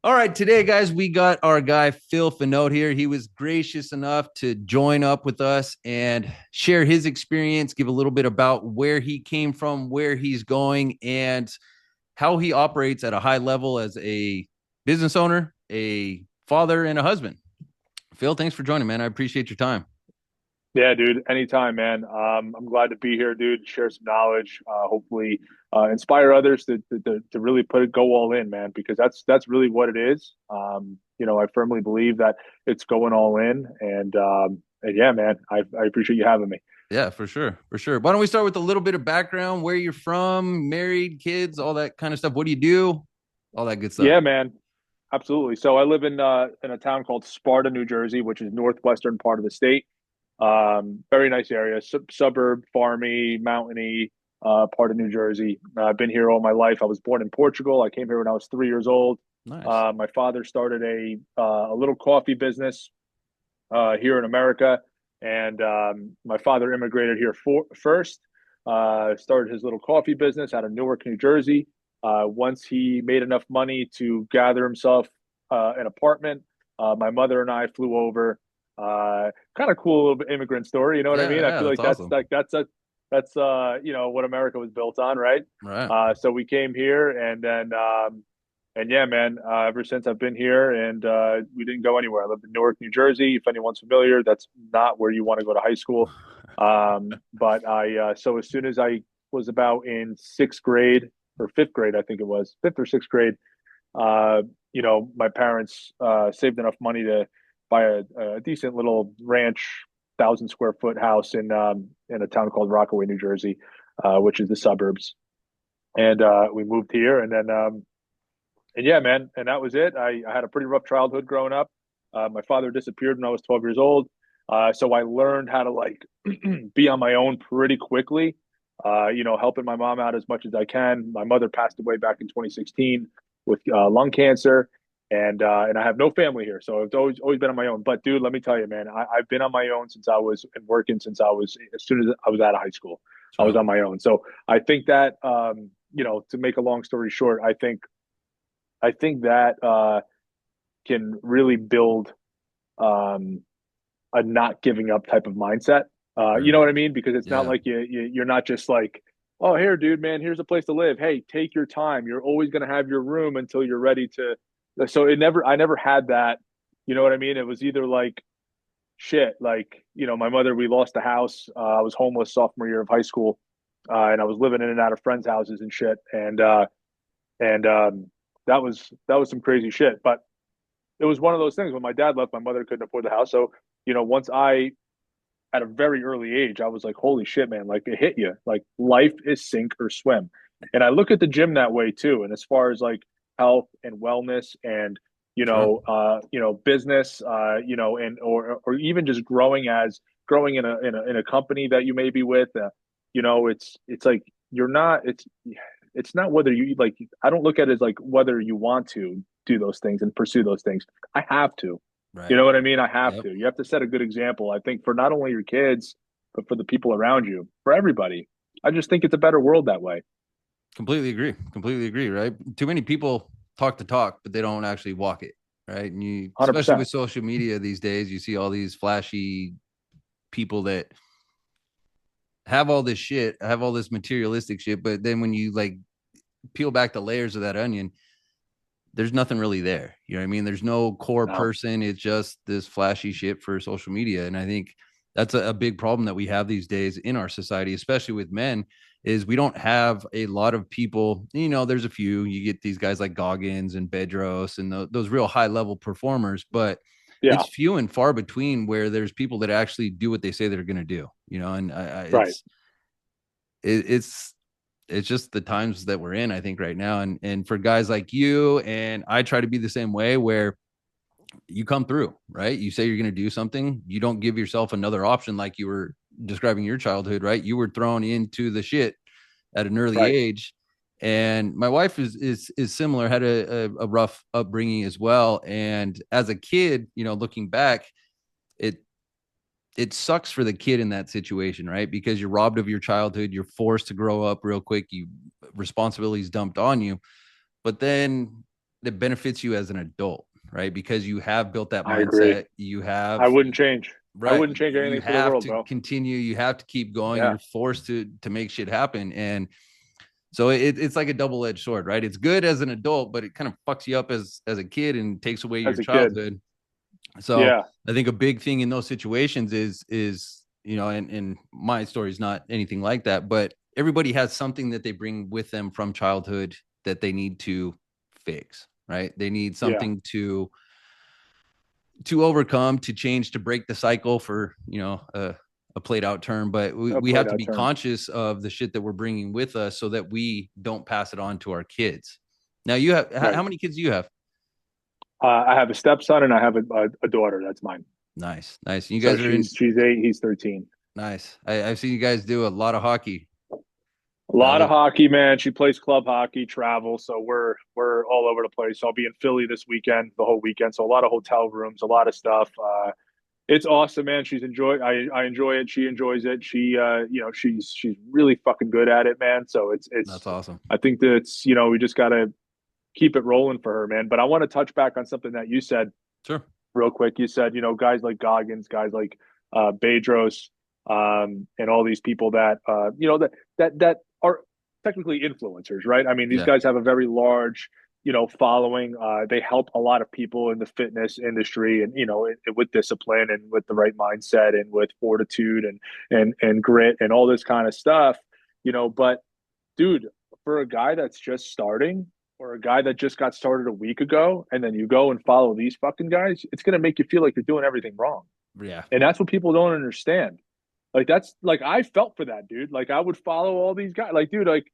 All right, today, guys, we got our guy Phil Finot here. He was gracious enough to join up with us and share his experience, give a little bit about where he came from, where he's going, and how he operates at a high level as a business owner, a father, and a husband. Phil, thanks for joining, man. I appreciate your time. Yeah, dude. Anytime, man. I'm glad to be here, dude. Share some knowledge. Hopefully, inspire others to really go all in, man. Because that's really what it is. I firmly believe that it's going all in, and yeah, man. I appreciate you having me. Yeah, for sure. For sure. Why don't we start with a little bit of background, where you're from, married, kids, all that kind of stuff. What do you do? All that good stuff. Yeah, man. Absolutely. So I live in a town called Sparta, New Jersey, which is northwestern part of the state. Very nice area, suburb, farmy, mountainy, part of New Jersey. I've been here all my life. I was born in Portugal. I came here when I was 3 years old. Nice. My father started a little coffee business here in America, and my father immigrated here first. Started his little coffee business out of Newark, New Jersey. Once he made enough money to gather himself an apartment, my mother and I flew over. Kind of cool little immigrant story, you know what I Yeah, mean? I yeah, feel that's like that's awesome. like that's what America was built on, right? Right. So we came here, and yeah, man, ever since I've been here, and we didn't go anywhere. I lived in Newark, New Jersey. If anyone's familiar, that's not where you want to go to high school. But so as soon as I was about in sixth grade or fifth grade, I think it was fifth or sixth grade, uh, my parents saved enough money to buy a decent little ranch, 1,000 square foot house in a town called Rockaway, New Jersey, which is the suburbs. And we moved here, and yeah, man, and that was it. I had a pretty rough childhood growing up. My father disappeared when I was 12 years old, so I learned how to like be on my own pretty quickly. Helping my mom out as much as I can. My mother passed away back in 2016 with lung cancer, and I have no family here, so I've always been on my own. But dude, let me tell you, man, I've been on my own since I was and working since I was as soon as I was out of high school. I was Wow. on my own, so I think that to make a long story short, I think that can really build um, a not giving up type of mindset. You know Right. what I mean? Because it's not Yeah. like you're not just like, oh, here, dude, man, here's a place to live. Hey, take your time. You're always going to have your room until you're ready to. So I never had that. You know what I mean? It was either like shit, like my mother. We lost the house. I was homeless sophomore year of high school, and I was living in and out of friends' houses and shit. And that was some crazy shit. But it was one of those things. When my dad left, my mother couldn't afford the house. So once I at a very early age, I was like, holy shit, man, like it hit you. Like life is sink or swim. And I look at the gym that way too. And as far as like health and wellness and Sure. business, and or even just growing in a company that you may be with, it's like you're not it's not whether you like. I don't look at it as like whether you want to do those things and pursue those things. I have to. You Right. know what I mean? I have Yep. to. You have to set a good example, I think, for not only your kids, but for the people around you, for everybody. I just think it's a better world that way. Completely agree. Completely agree. Right. Too many people talk the talk, but they don't actually walk it. Right. And you, especially 100%. with social media these days, you see all these flashy people that have all this shit, have all this materialistic shit. But then when you like peel back the layers of that onion, there's nothing really there. You know what I mean? There's no core No. person. It's just this flashy shit for social media. And I think that's a big problem that we have these days in our society, especially with men, is we don't have a lot of people. There's a few. You get these guys like Goggins and Bedros and those real high level performers, but Yeah. it's few and far between where there's people that actually do what they say they're going to do. And Right. it's it's just the times that we're in, I think, right now. And for guys like you, and I try to be the same way, where you come through, right? You say you're going to do something, you don't give yourself another option, like you were describing your childhood, right? You were thrown into the shit at an early Right. age. And my wife is similar, had a rough upbringing as well. And as a kid, looking back, it it sucks for the kid in that situation, right? Because you're robbed of your childhood, you're forced to grow up real quick, you responsibilities dumped on you. But then that benefits you as an adult, right? Because you have built that I agree. mindset. You I have, wouldn't change. I right. wouldn't change You anything for the have world, to bro. continue. You have to keep going. Yeah, You're forced to make shit happen. And so it's like a double-edged sword, right? It's good as an adult, but it kind of fucks you up as a kid and takes away your as a kid. childhood. So Yeah, I think a big thing in those situations is and my story is not anything like that, but everybody has something that they bring with them from childhood that they need to fix, right? They need yeah. something to overcome, to change, to break the cycle, for a played out term. But we, A we have played to out be term. conscious of the shit that we're bringing with us so that we don't pass it on to our kids. Now, you have Right. how many kids do you have? I have a stepson and I have a daughter. That's mine. Nice, nice. You So guys are in. she's 8, he's 13. Nice. I've seen you guys do a lot of hockey. A I lot of live. hockey, man. She plays club hockey, travel, so we're all over the place. So I'll be in Philly this weekend, the whole weekend. So a lot of hotel rooms, a lot of stuff. It's awesome, man. I enjoy it. She enjoys it. She's really fucking good at it, man. So it's That's awesome. I think that we just gotta keep it rolling for her, man. But I want to touch back on something that you said Sure. real quick. You said, guys like Goggins, guys like Bedros, and all these people that that are technically influencers, right? I mean, these Yeah. guys have a very large, following. They help a lot of people in the fitness industry, and with discipline and with the right mindset and with fortitude and grit and all this kind of stuff. But dude, for a guy that's just starting or a guy that just got started a week ago, and then you go and follow these fucking guys, it's going to make you feel like you're doing everything wrong. Yeah. And that's what people don't understand. Like, that's like, I felt for that, dude. Like, I would follow all these guys. Like, dude, like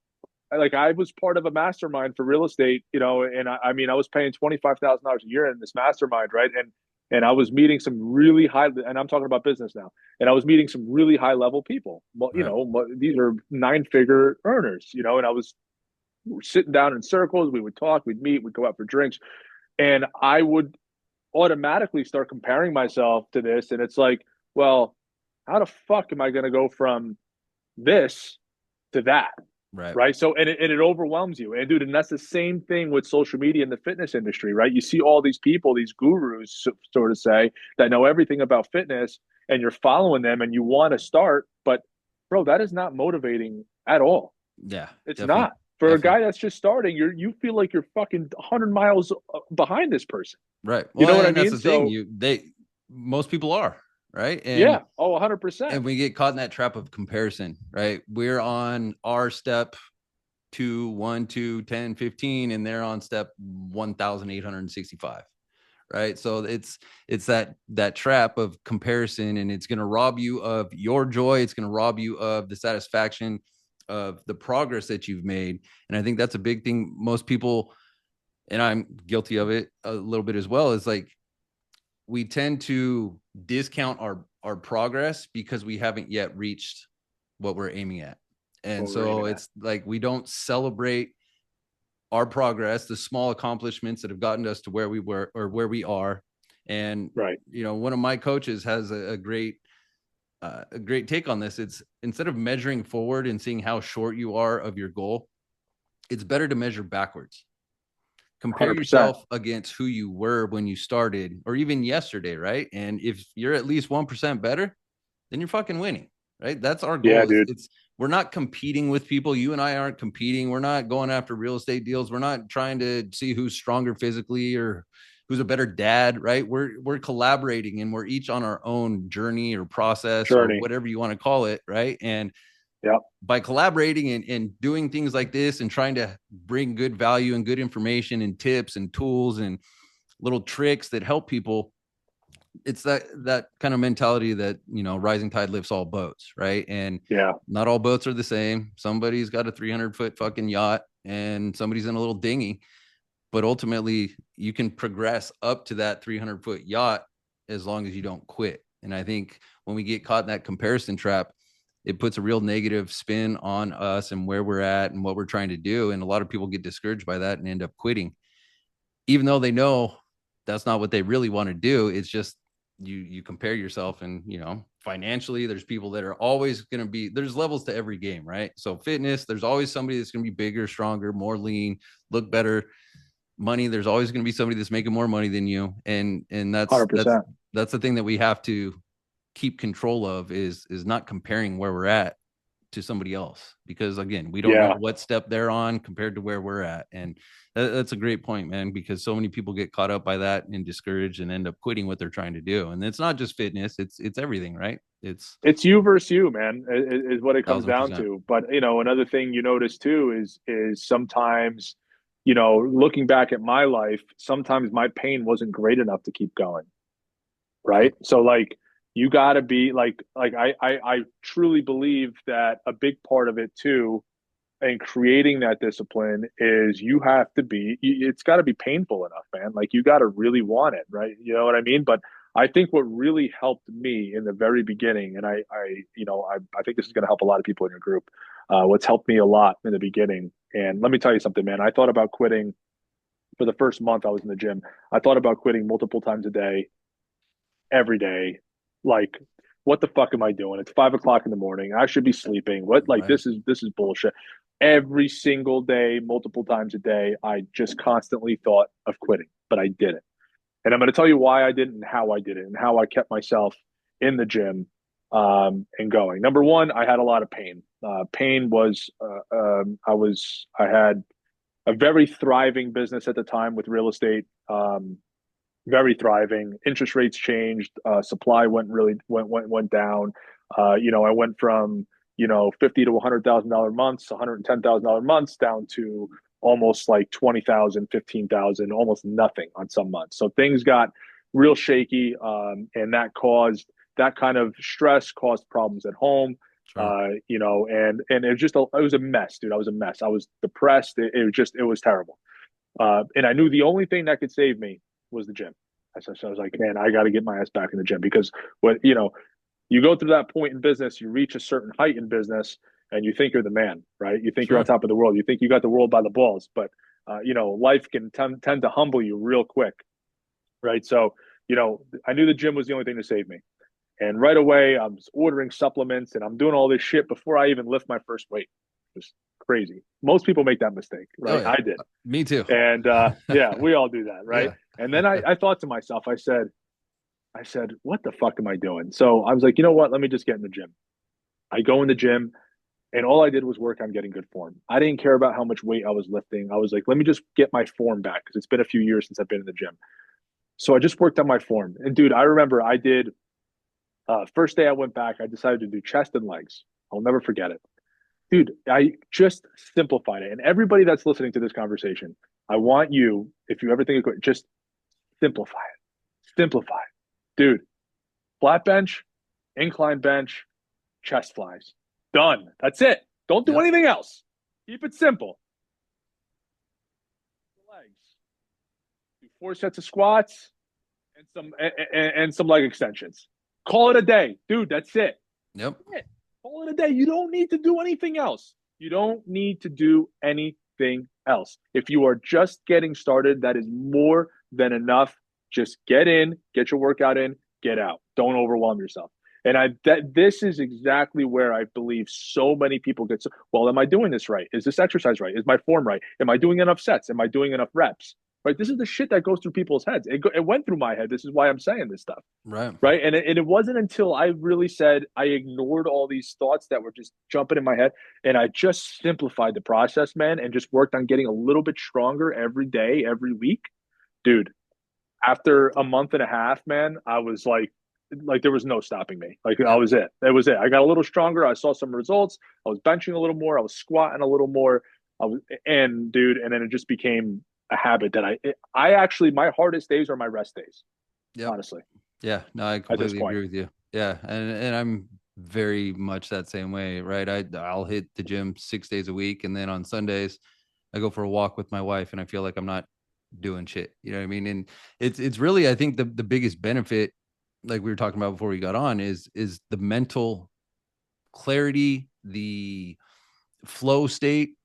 I was part of a mastermind for real estate, and I mean, I was paying $25,000 a year in this mastermind, right? And I was meeting some really high, and I'm talking about business now, and I was meeting some really high level people. Well, Right. these are 9-figure earners, and I was sitting down in circles. We would talk, we'd meet, we'd go out for drinks, and I would automatically start comparing myself to this. And it's like, well, how the fuck am I going to go from this to that? Right. Right. So, and it overwhelms you. And dude, and that's the same thing with social media in the fitness industry, right? You see all these people, these gurus, sort of say, that know everything about fitness, and you're following them and you want to start, but bro, that is not motivating at all. Yeah. It's Definitely. not. For a Definitely. guy that's just starting, you feel like you're fucking 100 miles behind this person. Right. You Well, know what I and that's mean? the thing. So, Most people are, right? yeah. Oh, 100%. And we get caught in that trap of comparison, right? We're on our step 2, 1, 2, 10, 15, and they're on step 1,865. Right. So it's that trap of comparison, and it's going to rob you of your joy. It's going to rob you of the satisfaction of the progress that you've made. And I think that's a big thing. Most people, and I'm guilty of it a little bit as well, is like we tend to discount our progress because we haven't yet reached what we're aiming at. And What we're so aiming at. it's like we don't celebrate our progress, the small accomplishments that have gotten us to where we were or where we are. And Right. one of my coaches has a great take on this. It's, instead of measuring forward and seeing how short you are of your goal, it's better to measure backwards. Compare 100%. yourself against who you were when you started, or even yesterday, right? And if you're at least 1% better, then you're fucking winning, right? That's our Yeah, goal. Is dude. it's We're not competing with people. You and I aren't competing. We're not going after real estate deals. We're not trying to see who's stronger physically or who's a better dad, right? We're collaborating, and we're each on our own journey or process or Journey. whatever you want to call it, right? And Yeah. by collaborating and doing things like this and trying to bring good value and good information and tips and tools and little tricks that help people, it's that kind of mentality that rising tide lifts all boats, right? And Yeah. not all boats are the same. Somebody's got a 300-foot fucking yacht and somebody's in a little dinghy, but ultimately you can progress up to that 300-foot yacht as long as you don't quit. And I think when we get caught in that comparison trap, it puts a real negative spin on us and where we're at and what we're trying to do. And a lot of people get discouraged by that and end up quitting, even though they know that's not what they really want to do. It's just you compare yourself, and financially, there's people that are always going to be, there's levels to every game, right? So fitness, there's always somebody that's going to be bigger, stronger, more lean, look better. money. There's always going to be somebody that's making more money than you. And that's, 100%. that's the thing that we have to keep control of is not comparing where we're at to somebody else, because again, we don't know Yeah. what step they're on compared to where we're at. And that's a great point, man, because so many people get caught up by that and discouraged and end up quitting what they're trying to do. And it's not just fitness, it's everything, right? It's It's you versus you, man, is what it comes thousand down percent. to. But another thing you notice too is sometimes, looking back at my life, sometimes my pain wasn't great enough to keep going. Yep. Right. So like you gotta be I truly believe that a big part of it too, and creating that discipline is you have to be it's got to be painful enough, man. Like you got to really want it, right? You know what I mean? But I think what really helped me in the very beginning, and I think this is going to help a lot of people in your group. What's helped me a lot in the beginning, and let me tell you something, man. I thought about quitting for the first month I was in the gym. I thought about quitting multiple times a day, every day. Like, what the fuck am I doing? It's 5 o'clock in the morning. I should be sleeping. What? Like, Right. this is bullshit. Every single day, multiple times a day, I just constantly thought of quitting, but I didn't. And I'm going to tell you why I didn't and how I did it and how I kept myself in the gym, and going. Number one, I had a lot of pain. Pain was I had a very thriving business at the time with real estate. Very thriving. Interest rates changed. Supply went down. I went from $50 to $100,000 months, $110,000 months, down to almost like 20,000, 15,000, almost nothing on some months. So things got real shaky, and that kind of stress caused problems at home. Sure. And it was a mess, dude. I was a mess. I was depressed. It was terrible. And I knew the only thing that could save me was the gym. So I was like, man, I got to get my ass back in the gym, because you go through that point in business, you reach a certain height in business, and you think you're the man, right? You think you're on Sure. top of the world. You think you got the world by the balls, but life can tend to humble you real quick, right? So, I knew the gym was the only thing to save me. And right away, I'm ordering supplements and I'm doing all this shit before I even lift my first weight. It was crazy. Most people make that mistake, Oh right? yeah. I did. Me too. And yeah, we all do that, right? Yeah. And then I thought to myself, I said, what the fuck am I doing? So I was like, you know what? Let me just get in the gym. I go in the gym, and all I did was work on getting good form. I didn't care about how much weight I was lifting. I was like, let me just get my form back, because it's been a few years since I've been in the gym. So I just worked on my form. And dude, I remember I did, first day I went back, I decided to do chest and legs. I'll never forget it. Dude, I just simplified it. And everybody that's listening to this conversation, I want you, if you ever think of it, just simplify it. Simplify it. Dude, flat bench, incline bench, chest flies. Done. That's it. Don't do Yep. anything else. Keep it simple. Legs. Do 4 sets of squats and some leg extensions. Call it a day. Dude, that's it. Yep. Call it a day. You don't need to do anything else. You don't need to do anything else. If you are just getting started, that is more than enough. Just get in, get your workout in, get out. Don't overwhelm yourself. And this is exactly where I believe so many people get. Well, am I doing this right? Is this exercise right? Is my form right? Am I doing enough sets? Am I doing enough reps? Right. This is the shit that goes through people's heads. It went through my head. This is why I'm saying this stuff. Right. Right. And it wasn't until I really said I ignored all these thoughts that were just jumping in my head, and I just simplified the process, man, and just worked on getting a little bit stronger every day, every week. Dude, after a month and a half, man, I was like there was no stopping me. Like I Yep. was it. That was it. I got a little stronger. I saw some results. I was benching a little more. I was squatting a little more. And dude, and then it just became a habit that I actually, my hardest days are my rest days, Yep. honestly, Yeah, no, I at this completely point. agree with you. Yeah, and I'm very much that same way, right? I'll hit the gym 6 days a week, and then on Sundays, I go for a walk with my wife, and I feel like I'm not doing shit. You know what I mean? And it's really, I think the biggest benefit, like we were talking about before we got on, is the mental clarity, the flow state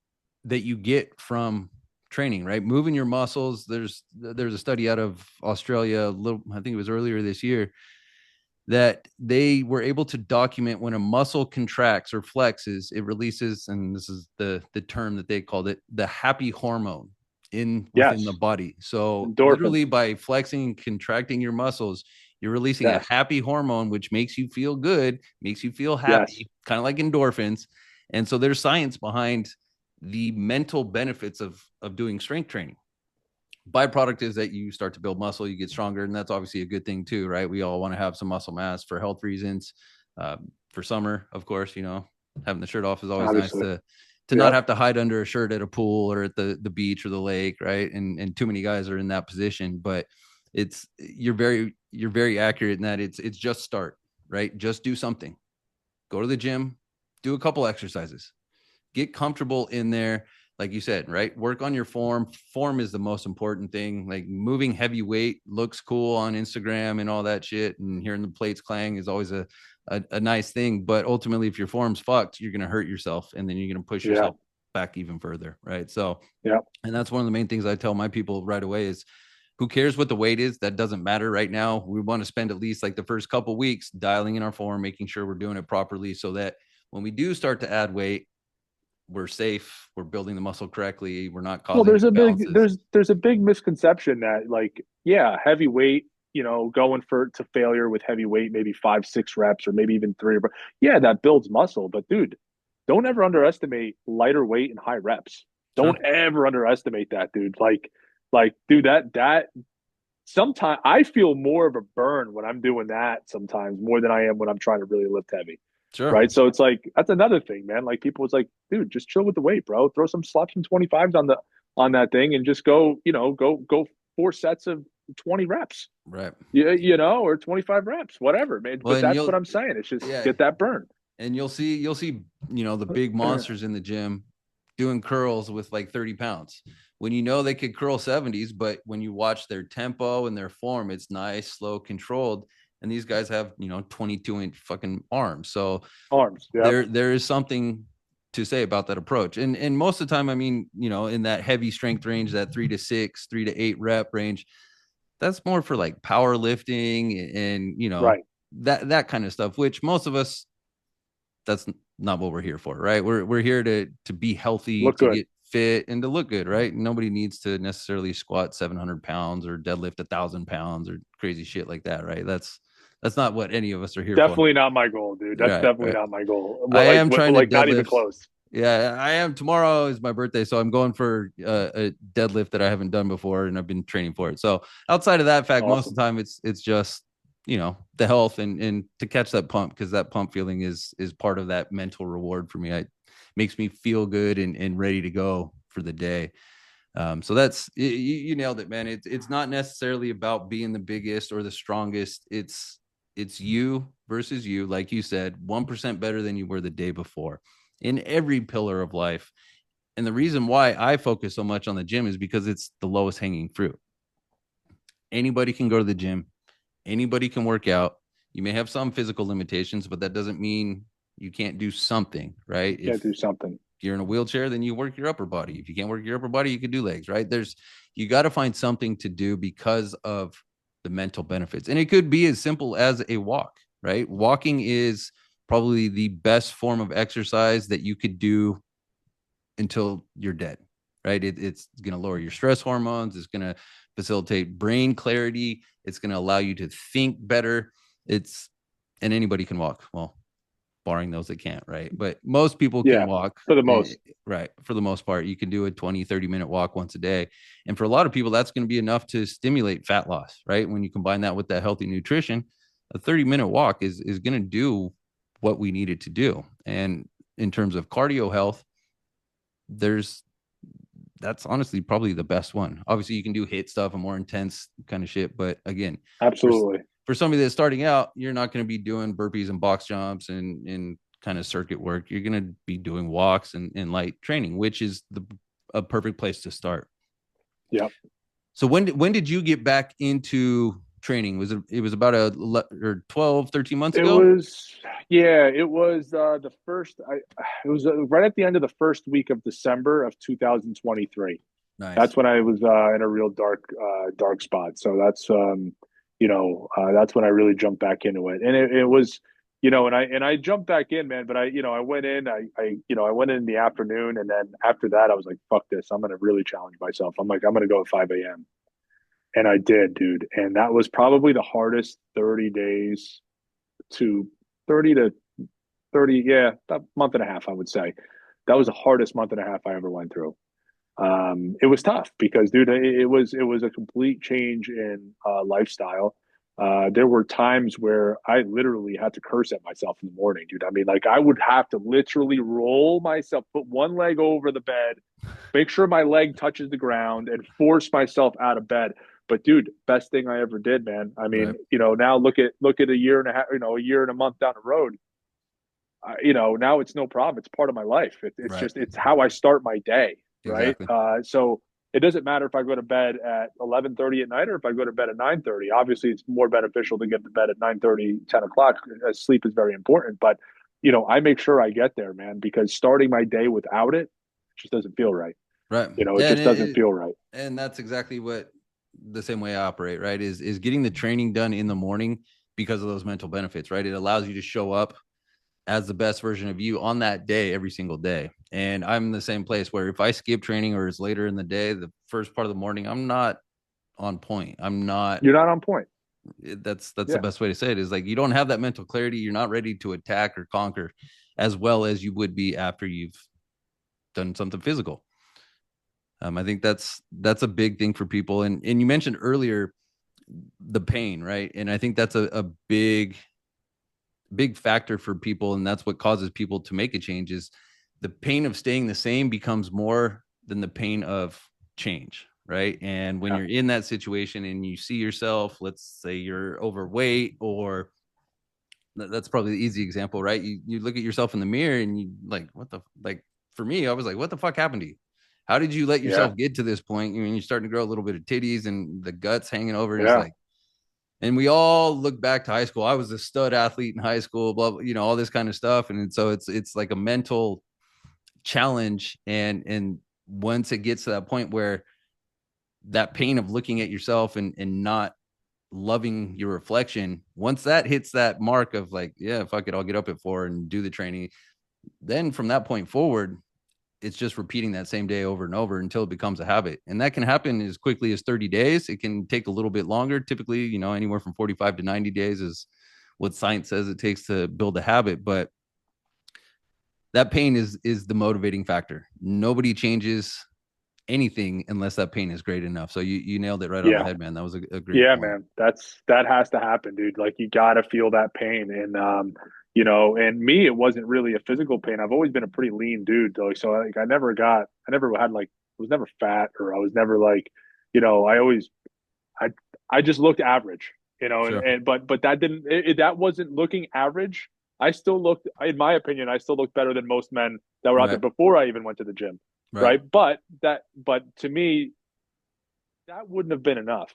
that you get from training, right? Moving your muscles. There's a study out of Australia, a little, I think it was earlier this year, that they were able to document when a muscle contracts or flexes, it releases, and this is the term that they called it, the happy hormone. in within the Yes. body. So Endorphins. literally by flexing and contracting your muscles, you're releasing a Yes. happy hormone, which makes you feel good, makes you feel Yes. happy, kind of like endorphins. And so there's science behind the mental benefits of doing strength training. Byproduct is that you start to build muscle, you get stronger, and that's obviously a good thing too, right? We all want to have some muscle mass for health reasons. For summer, of course, having the shirt off is always nice Obviously. to not Yep. have to hide under a shirt at a pool or at the beach or the lake, right? And too many guys are in that position, but you're very accurate in that it's just start, right? Just do something. Go to the gym, do a couple exercises, get comfortable in there. Like you said, right? Work on your form. Form is the most important thing. Like moving heavy weight looks cool on Instagram and all that shit. And hearing the plates clang is always a nice thing. But ultimately, if your form's fucked, you're going to hurt yourself and then you're going to push Yeah. yourself back even further. Right. So, Yeah. and that's one of the main things I tell my people right away is who cares what the weight is? That doesn't matter right now. We want to spend at least like the first couple weeks dialing in our form, making sure we're doing it properly so that when we do start to add weight, we're safe, we're building the muscle correctly, we're not Well, causing imbalances. there's a big misconception that like, yeah, heavy weight, going for to failure with heavy weight, maybe 5, 6 reps or maybe even three. But yeah, that builds muscle. But dude, don't ever underestimate lighter weight and high reps. Sure. Don't ever underestimate that, dude. Dude, that sometimes I feel more of a burn when I'm doing that sometimes more than I am when I'm trying to really lift heavy. Sure. Right. So it's like that's another thing, man. Like people was like, dude, just chill with the weight, bro. Slap some 25s on that thing and just go, go 4 sets of 20 reps. Right. Yeah, or 25 reps, whatever, man. Well, But and that's what you'll I'm saying. It's just yeah, get that burn. and you'll see, the big monsters in the gym doing curls with like 30 pounds. When they could curl 70s, but when you watch their tempo and their form, it's nice, slow, controlled. And these guys have, 22-inch fucking arms. So Arms. Yep. there is something to say about that approach. And most of the time, I mean, in that heavy strength range, that 3 to 6, 3 to 8 rep range, that's more for like powerlifting and Right. that kind of stuff, which most of us, that's not what we're here for, right? We're here to be healthy, Look to good. get fit, and to look good, right? Nobody needs to necessarily squat 700 pounds or deadlift 1,000 pounds or crazy shit like that, right? That's not what any of us are here for. Definitely not my goal, dude. That's Right, definitely right. not my goal. I Well, am trying to not even deadlift. close. Yeah, I am. Tomorrow is my birthday, so I'm going for a deadlift that I haven't done before, and I've been training for it. So outside of that fact, most of Awesome. the time it's just the health and to catch that pump, because that pump feeling is part of that mental reward for me. It makes me feel good and ready to go for the day. So that's you nailed it, man. It's not necessarily about being the biggest or the strongest. It's you versus you, like you said, 1% better than you were the day before in every pillar of life. And the reason why I focus so much on the gym is because it's the lowest hanging fruit. Anybody can go to the gym, anybody can work out. You may have some physical limitations, but that doesn't mean you can't do something, right? Can't If do something. you're in a wheelchair, then you work your upper body. If you can't work your upper body, you can do legs, right? You got to find something to do because of the mental benefits. And it could be as simple as a walk, right? Walking is probably the best form of exercise that you could do until you're dead, right? It's going to lower your stress hormones. It's going to facilitate brain clarity. It's going to allow you to think better. And anybody can walk. Well, barring those that can't, right? But most people can Yeah, walk, for the most. right? For the most part, you can do a 20, 30-minute walk once a day. And for a lot of people, that's going to be enough to stimulate fat loss, right? When you combine that with that healthy nutrition, a 30-minute walk is going to do what we need it to do. And in terms of cardio health, that's honestly probably the best one. Obviously, you can do hit stuff and more intense kind of shit. But again, for, Absolutely. for somebody that's starting out, you're not going to be doing burpees and box jumps and kind of circuit work. You're going to be doing walks and light training, which is a perfect place to start. Yep. So when did you get back into training? It was about 12, 13 months It ago? was, yeah, it was the first, it was right at the end of the first week of December of 2023. Nice. That's when I was in a real dark spot. So that's when I really jumped back into it. And it was, and I jumped back in, man. But I went in, I went in the afternoon, and then after that, I was like, fuck this, I'm gonna really challenge myself. I'm like, I'm gonna go at 5 a.m. And I did, dude. And that was probably the hardest 30 days to 30 to 30, yeah, about a month and a half, I would say. That was the hardest month and a half I ever went through. It was tough because, dude, it was a complete change in lifestyle. There were times where I literally had to curse at myself in the morning, dude. I mean, like I would have to literally roll myself, put one leg over the bed, make sure my leg touches the ground, and force myself out of bed. But dude, best thing I ever did, man. I mean, Right. now look at a year and a half, a year and a month down the road. Now it's no problem. It's part of my life. It's Right. just it's how I start my day, right? Exactly. So it doesn't matter if I go to bed at 11:30 at night or if I go to bed at 9:30. Obviously, it's more beneficial to get to bed at 9:30, 10 o'clock. Sleep is very important, but I make sure I get there, man, because starting my day without it just doesn't feel right. Right. It Yeah, just doesn't feel right. and that's exactly what the same way I operate, right? Is getting the training done in the morning because of those mental benefits, right? It allows you to show up as the best version of you on that day every single day. And I'm in the same place where if I skip training or it's later in the day, the first part of the morning, I'm not on point. I'm not You're not on point. that's the Yeah. best way to say it is like you don't have that mental clarity. You're not ready to attack or conquer as well as you would be after you've done something physical. I think that's a big thing for people. And you mentioned earlier the pain, right? And I think that's a big factor for people, and that's what causes people to make a change. Is the pain of staying the same becomes more than the pain of change, right? And when Yeah. you're in that situation and you see yourself, let's say you're overweight, or that's probably the easy example, right? You look at yourself in the mirror and you like, what the like for me, I was like, what the fuck happened to you? How did you let Yeah. yourself get to this point? I mean, you're starting to grow a little bit of titties and the guts hanging over. It's Yeah. like, and we all look back to high school. I was a stud athlete in high school, blah, blah, all this kind of stuff. And so it's like a mental challenge. And once it gets to that point where that pain of looking at yourself and not loving your reflection, once that hits that mark of like, yeah, fuck it, I'll get up at 4 and do the training. Then from that point forward, it's just repeating that same day over and over until it becomes a habit. And that can happen as quickly as 30 days. It can take a little bit longer. Typically, anywhere from 45 to 90 days is what science says it takes to build a habit. But that pain is the motivating factor. Nobody changes anything unless that pain is great enough. So you nailed it right on the Yeah. head, man. That was a great Yeah, point. man. That has to happen, dude. Like you gotta feel that pain. And and me, it wasn't really a physical pain. I've always been a pretty lean dude. Like so like I never had like I was never fat or I was never like, I always I I just looked average, Sure. but that didn't that wasn't looking average. I still looked, in my opinion, I still looked better than most men that were out there Right. before I even went to the gym. Right. Right. But to me, that wouldn't have been enough.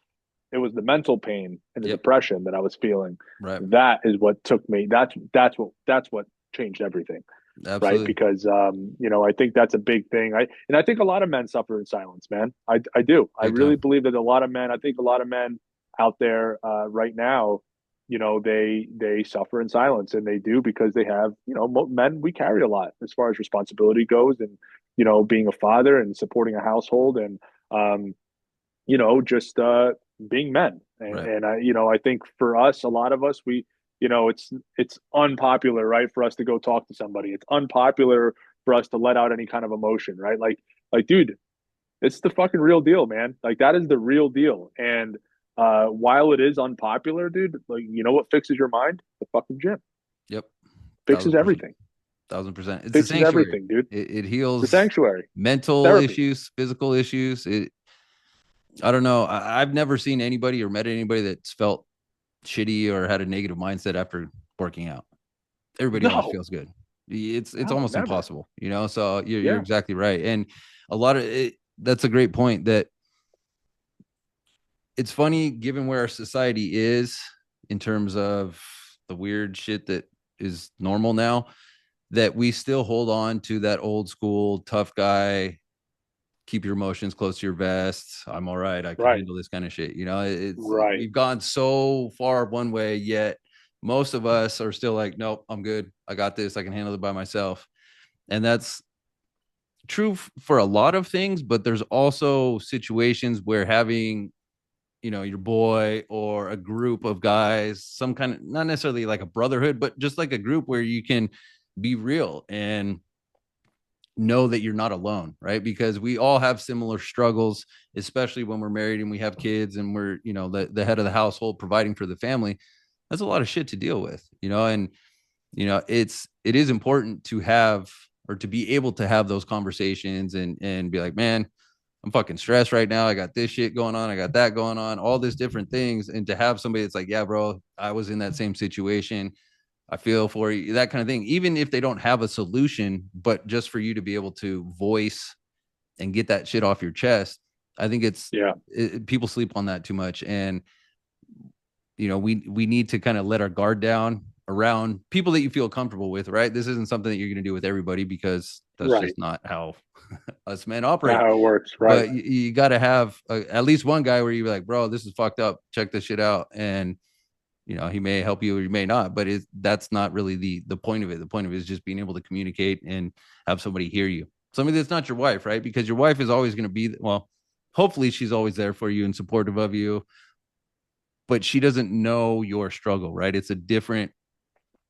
It was the mental pain and the Yep. depression that I was feeling. Right. That is what took me. That's what changed everything, right? Absolutely. Because I think that's a big thing. I think a lot of men suffer in silence, man. I do. I Big really time. believe that a lot of men. I think a lot of men out there right now, they suffer in silence, and they do because they have men. We carry a lot as far as responsibility goes, and being a father and supporting a household, and um, just being men. And Right. and I think for us, a lot of us, it's unpopular, right, for us to go talk to somebody. It's unpopular for us to let out any kind of emotion, right? Like, dude, it's the fucking real deal, man. Like that is the real deal. And while it is unpopular, dude, like you know what fixes your mind? The fucking gym Yep. fixes 1000%. everything. 1000%. It's a Fixes sanctuary. everything, dude. It It's a heals sanctuary. mental Therapy. issues, physical issues. I don't know. I've never seen anybody or met anybody that's felt shitty or had a negative mindset after working out. Everybody always No, feels good. It's no, almost never. impossible. So you're Yeah. exactly right. And a lot of it, that's a great point. That it's funny given where our society is in terms of the weird shit that is normal now, that we still hold on to that old school tough guy, keep your emotions close to your vest. I'm all right. I can Right. handle this kind of shit. It's Right. we've gone so far one way, yet most of us are still like, nope, I'm good. I got this. I can handle it by myself. And that's true for a lot of things, but there's also situations where having, your boy or a group of guys, some kind of, not necessarily like a brotherhood, but just like a group where you can be real and know that you're not alone, right? Because we all have similar struggles, especially when we're married and we have kids and we're, the head of the household providing for the family. That's a lot of shit to deal with, and it is important to have, or to be able to have those conversations and be like, man, I'm fucking stressed right now. I got this shit going on. I got that going on, all these different things. And to have somebody that's like, yeah, bro, I was in that same situation. I feel for you, that kind of thing. Even if they don't have a solution, but just for you to be able to voice and get that shit off your chest, I think Yeah, people sleep on that too much. And, we need to kind of let our guard down around people that you feel comfortable with, right? This isn't something that you're going to do with everybody, because that's right. just not how us men Not operate. how it works, right? But you got to have at least one guy where you're like, bro, this is fucked up. Check this shit out. And, he may help you or he may not, but that's not really the point of it. The point of it is just being able to communicate and have somebody hear you. Somebody that's not your wife, right? Because your wife is always going to be, well, hopefully she's always there for you and supportive of you, but she doesn't know your struggle, right? It's a It's different,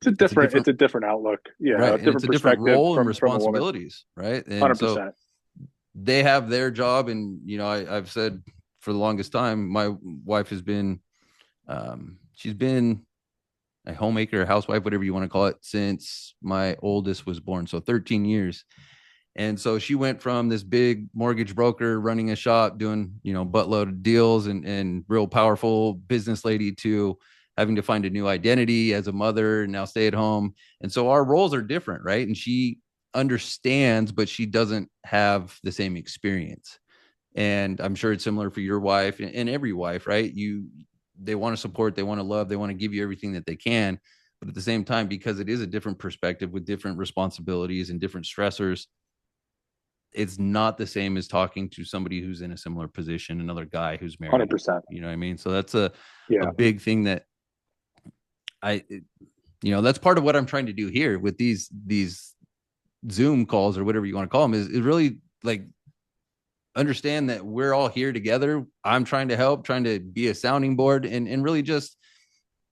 a different outlook. Yeah, right? a And it's different a different perspective role and from a woman. responsibilities, right? And so 100%. they have their job. And, I've said for the longest time, my wife has been, she's been a homemaker, a housewife, whatever you want to call it, since my oldest was born. So 13 years. And so she went from this big mortgage broker running a shop, doing, buttload of deals and real powerful business lady, to having to find a new identity as a mother and now stay at home. And so our roles are different, right? And she understands, but she doesn't have the same experience. And I'm sure it's similar for your wife and every wife, right? They want to support, they want to love, they want to give you everything that they can. But at the same time, because it is a different perspective with different responsibilities and different stressors, it's not the same as talking to somebody who's in a similar position, another guy who's married. 100%. You know what I mean? So that's a Yeah. big thing that I, that's part of what I'm trying to do here with these Zoom calls or whatever you want to call them, is really like understand that we're all here together. I'm trying to help, trying to be a sounding board, and really just,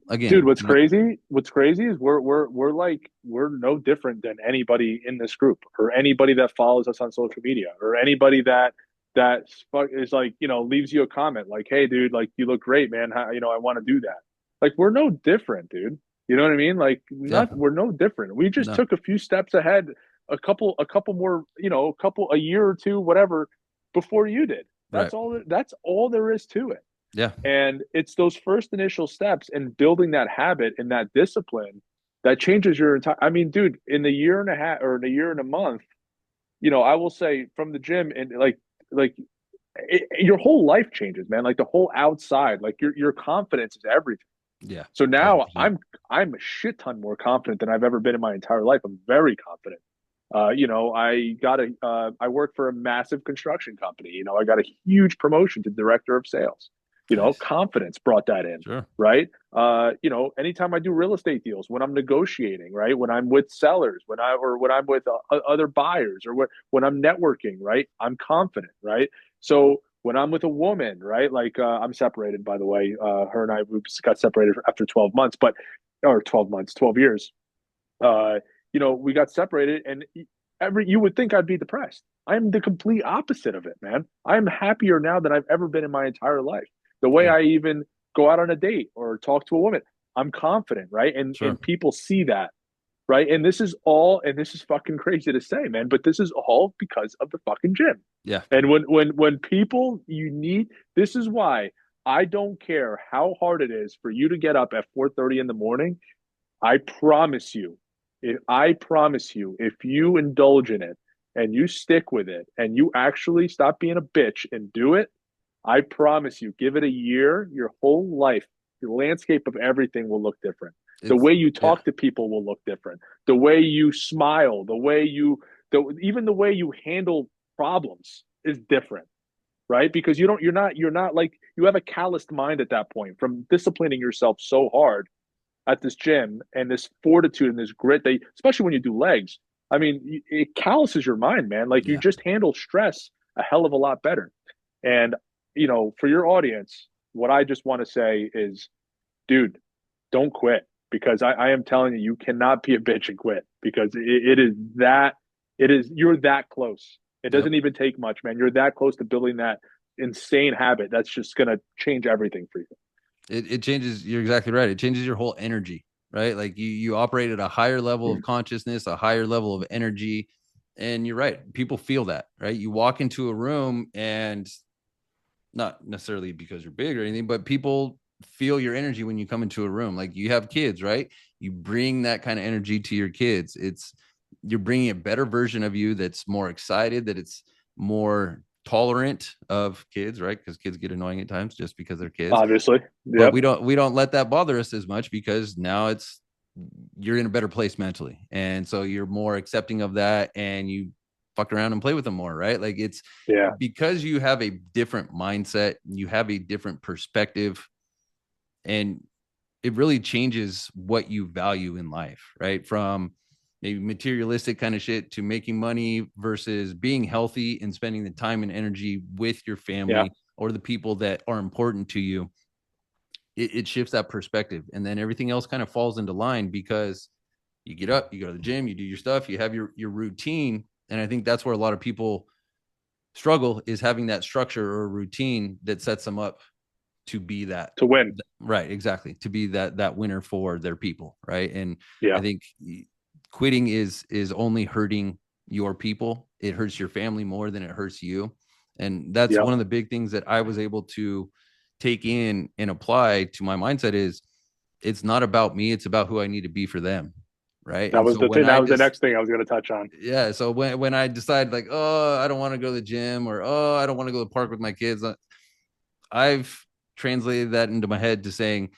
Dude, again, what's crazy? What's crazy is we're like we're no different than anybody in this group or anybody that follows us on social media or anybody that is like, leaves you a comment like, "Hey dude, like you look great, man. How, I want to do that." Like we're no different, dude. You know what I mean? Like yeah, not we're no different. We just no, took a few steps ahead, a couple more, a year or two, whatever, before you did. right, That's all there is to it. yeah, And it's those first initial steps and building that habit and that discipline that changes your entire. I mean, dude, in the year and a half or in a year and a month, I will say from the gym and your whole life changes, man. Like the whole outside, like your confidence is everything. yeah, So now 100%. I'm a shit ton more confident than I've ever been in my entire life. I'm very confident. I work for a massive construction company. I got a huge promotion to director of sales. Nice, Confidence brought that in, sure, right? Anytime I do real estate deals, when I'm negotiating, right? When I'm with sellers, when I'm with other buyers, or when I'm networking, right? I'm confident, right? So when I'm with a woman, right? Like I'm separated, by the way. Her and I we got separated after 12 months, or 12 months, 12 years. Uh, we got separated, and you would think I'd be depressed. I'm the complete opposite of it, man. I'm happier now than I've ever been in my entire life. The way yeah, I even go out on a date or talk to a woman, I'm confident, right? And sure, people see that, right? And this is fucking crazy to say, man, but this is all because of the fucking gym. yeah, And when people you need, this is why I don't care how hard it is for you to get up at 4:30 in the morning. I promise you, if you indulge in it and you stick with it and you actually stop being a bitch and do it, I promise you, give it a year, your whole life, the landscape of everything will look different. The it's, way you yeah, talk to people will look different. The way you smile, even the way you handle problems is different, right? Because you're not like you have a calloused mind at that point from disciplining yourself so hard. at this gym and this fortitude and this grit, they especially when you do legs. I mean, it calluses your mind, man. Like you Yeah. just handle stress a hell of a lot better. And for your audience, what I just want to say is, dude, don't quit because I am telling you, you cannot be a bitch and quit because you're that close. It Yep. doesn't even take much, man. You're that close to building that insane habit that's just going to change everything for you. It changes. You're exactly right. It changes your whole energy, right? Like you operate at a higher level of consciousness, a higher level of energy. And you're right. People feel that, right? You walk into a room and not necessarily because you're big or anything, but people feel your energy when you come into a room. Like you have kids, right? You bring that kind of energy to your kids. You're bringing a better version of you that's more excited, that it's more tolerant of kids, right? Because kids get annoying at times just because they're kids. Obviously. But Yep. we don't let that bother us as much because now you're in a better place mentally. And so you're more accepting of that and you fuck around and play with them more, right? Like it's Yeah. because you have a different mindset, you have a different perspective, and it really changes what you value in life, right? From maybe materialistic kind of shit to making money versus being healthy and spending the time and energy with your Yeah. family or the people that are important to you. It shifts that perspective. And then everything else kind of falls into line because you get up, you go to the gym, you do your stuff, you have your routine. And I think that's where a lot of people struggle is having that structure or routine that sets them up to be that. To win. Right, exactly, to be that winner for their people, right? And I Yeah. think quitting is only hurting your people. It hurts your family more than it hurts you. And that's Yeah. one of the big things that I was able to take in and apply to my mindset is it's not about me, it's about who I need to be for them, right? That And was so the when thing. That I was the just next thing I was going to touch on. yeah, so when I decide like, oh, I don't want to go to the gym or oh, I don't want to go to the park with my kids, I've translated that into my head to saying,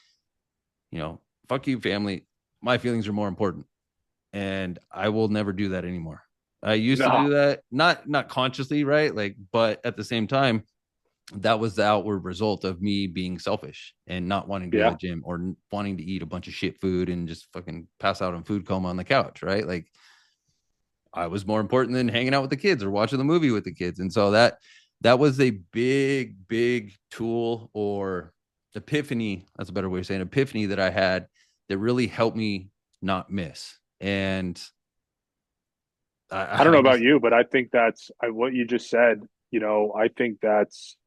fuck you, family. My feelings are more important, and I will never do that anymore. I used to do No. that, not consciously, right? Like, but at the same time, that was the outward result of me being selfish and not wanting to go to Yeah. the gym or wanting to eat a bunch of shit food and just fucking pass out on food coma on the couch, right? Like, I was more important than hanging out with the kids or watching the movie with the kids. And so that was a big tool or epiphany. That's a better way of saying epiphany that I had that really helped me not miss. And I don't I know about just you, but I think what you just said. I think that's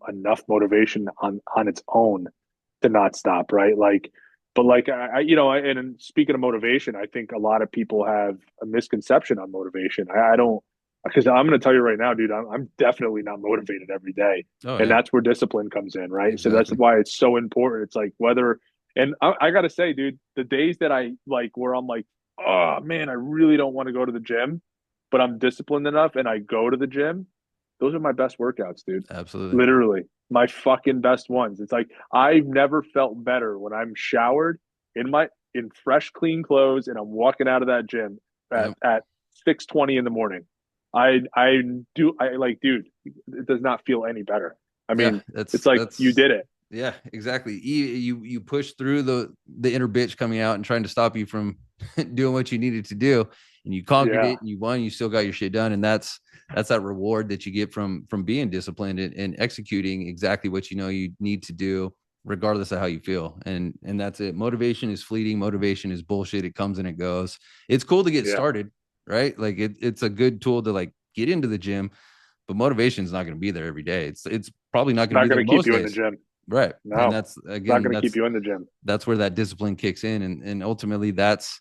enough motivation on its own to not stop, right? Like, but like and speaking of motivation, I think a lot of people have a misconception on motivation. I don't because I'm going to tell you right now, dude, I'm definitely not motivated every day, oh and yeah, that's where discipline comes in, right? So that's exactly. why it's so important. It's like whether, and I got to say, dude, the days that I like where I'm like, oh man, I really don't want to go to the gym, but I'm disciplined enough and I go to the gym, those are my best workouts, dude. Absolutely. Literally, my fucking best ones. It's like I've never felt better when I'm showered in fresh, clean clothes and I'm walking out of that gym Yep. at 6:20 in the morning. I like, dude, it does not feel any better. I Yeah, mean, it's that's like you that's did it. yeah, exactly. You push through the inner bitch coming out and trying to stop you from doing what you needed to do, and you conquered Yeah. it and you won. You still got your shit done, and that's that reward that you get from being disciplined and executing exactly what you know you need to do, regardless of how you feel. And that's it. Motivation is fleeting. Motivation is bullshit. It comes and it goes. It's cool to get Yeah. started, right? Like it's a good tool to like get into the gym, but motivation is not going to be there every day. It's probably not It's going to not be there going to keep most you in the days. gym. Right. And No, that's it's not again, going to keep you in the gym. that's where that discipline kicks in. And ultimately that's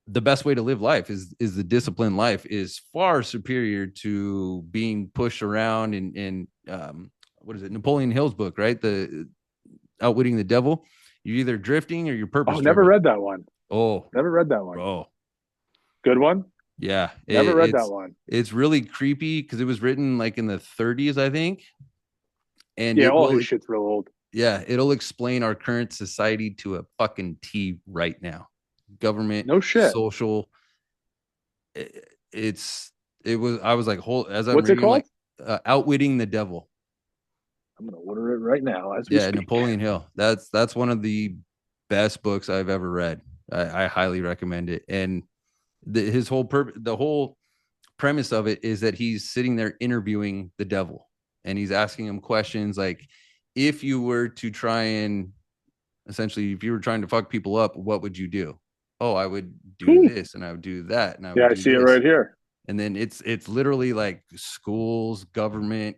the best way to live life is the disciplined life is far superior to being pushed around and what is it? Napoleon Hill's book, right? The Outwitting the Devil. You're either drifting or you're Oh, purpose never driven. read that one. Oh, Never read that one. bro. Good one. Yeah. Never read that one. It's really creepy because it was written like in the 30s, I think. And Yeah, it all will his shit's real old. yeah, it'll explain our current society to a fucking T right now. Government, No shit. social. It's it was. I was like, whole as I'm What's it reading, I'm called? like, Outwitting the Devil. I'm gonna order it right now as we Yeah, speak. Napoleon Hill. That's one of the best books I've ever read. I highly recommend it. And his whole the whole premise of it is that he's sitting there interviewing the devil, and he's asking him questions like, if you were to try and essentially, if you were trying to fuck people up, what would you do? Oh, I would do Whew. this and I would do that and I Yeah, would I do see it this. right here. And then it's literally like schools, government,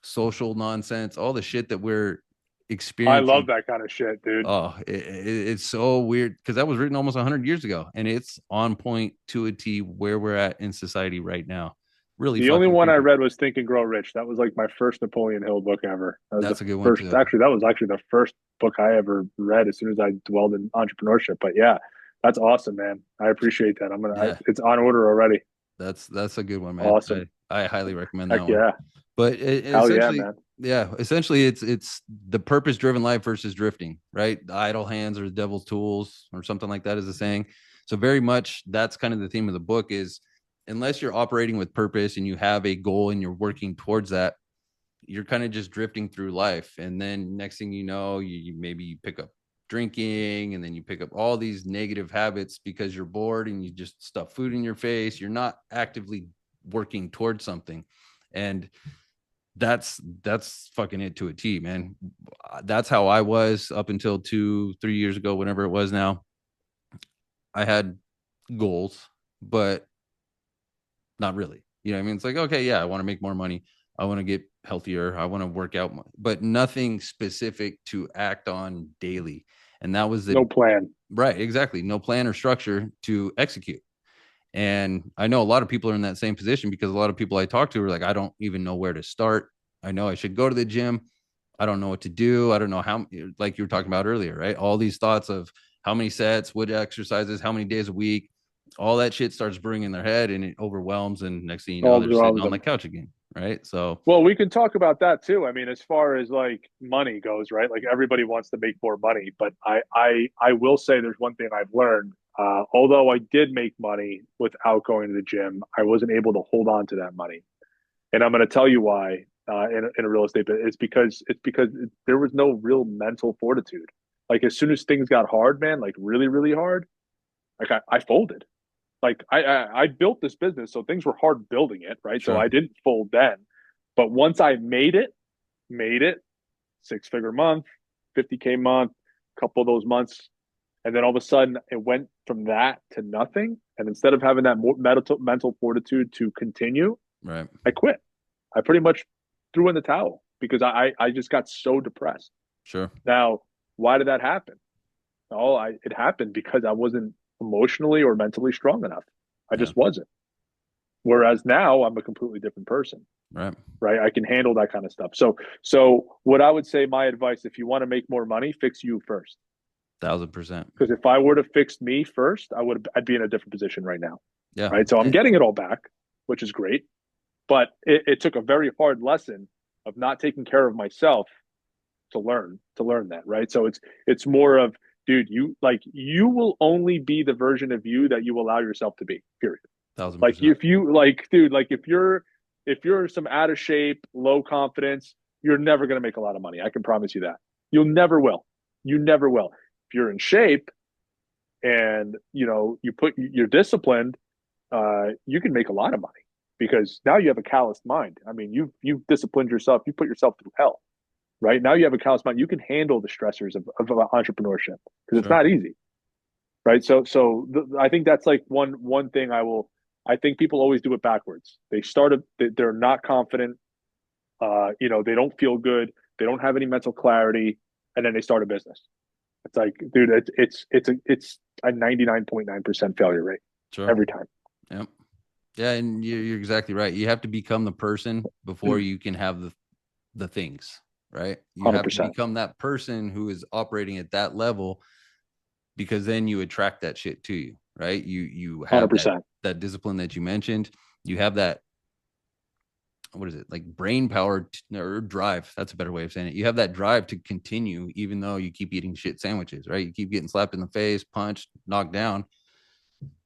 social nonsense, all the shit that we're I love experiencing. that kind of shit, dude. Oh, it's so weird because that was written almost 100 years ago, and it's on point to a T where we're at in society right now. Really The only fucking one I creepy. read was Think and Grow Rich. That was like my first Napoleon Hill book ever. That was the That's a good one first, too. actually, that was actually the first book I ever read as soon as I dwelled in entrepreneurship. But yeah, that's awesome, man. I appreciate that. Yeah, it's on order already. that's a good one, man. Awesome. I highly recommend Heck that one. yeah. But Hell yeah, essentially, man. yeah, essentially, it's the purpose driven life versus drifting, right? The idle hands are the devil's tools, or something like that is the saying. So very much that's kind of the theme of the book is unless you're operating with purpose and you have a goal and you're working towards that, you're kind of just drifting through life. And then next thing you know, you maybe you pick up drinking, and then you pick up all these negative habits because you're bored and you just stuff food in your face. You're not actively working towards something. And that's fucking it to a T, man. That's how I was up until 2 3 years ago, whenever it was now. I had goals, but not really. You know what I mean? It's like, okay, yeah, I want to make more money. I want to get healthier. I want to work out, but nothing specific to act on daily. And that was No the plan. right, exactly. No plan or structure to execute. And I know a lot of people are in that same position because a lot of people I talk to are like, I don't even know where to start. I know I should go to the gym. I don't know what to do. I don't know how, like you were talking about earlier, right? All these thoughts of how many sets, what exercises, how many days a week, all that shit starts bringing in their head and it overwhelms. And next thing you know, All they're sitting around on the them. couch again, right? So, Well, we can talk about that too. I mean, as far as like money goes, right? Like everybody wants to make more money, but I will say there's one thing I've learned. Although I did make money without going to the gym, I wasn't able to hold on to that money, and I'm going to tell you why. In a real estate, but it's because there was no real mental fortitude. Like as soon as things got hard, man, like really really hard, like I folded. Like I built this business, so things were hard building it, right? So sure. I didn't fold then, but once I made it, 6 figure month, 50K month, couple of those months, and then all of a sudden it went from that to nothing. And instead of having that mental fortitude to continue, Right. I quit. I pretty much threw in the towel because I just got so depressed. Sure. Now, why did that happen? Oh, it happened because I wasn't emotionally or mentally strong enough. I Yeah. just wasn't. Whereas now I'm a completely different person, Right. right? I can handle that kind of stuff. So what I would say, my advice, if you want to make more money, fix you first. 1000%. Because if I were to fix me first, I'd be in a different position right now, Yeah. right? So I'm getting it all back, which is great, but it took a very hard lesson of not taking care of myself to learn that, right? So it's more of, dude, you will only be the version of you that you allow yourself to be, period. Thousand Like percent. if you like, dude, like if you're some out of shape, low confidence, you're never going to make a lot of money. I can promise you that. You'll never will. You never will. If you're in shape and you're disciplined, you can make a lot of money because now you have a calloused mind. I mean, you've disciplined yourself. You put yourself through hell, right? Now you have a calloused mind. You can handle the stressors of entrepreneurship because it's Sure. not easy, right? I think that's like one thing I think people always do it backwards. They're not confident. They don't feel good. They don't have any mental clarity, and then they start a business. It's like, dude, it's a 99.9% failure rate Sure. every time. Yep. Yeah, and you're exactly right. You have to become the person before you can have the things, right? You have to 100%. become that person who is operating at that level because then you attract that shit to you, right? You have that 100%. that discipline that you mentioned. You have that, what is it, like brain power or drive, that's a better way of saying it. You have that drive to continue even though you keep eating shit sandwiches, right? You keep getting slapped in the face, punched, knocked down,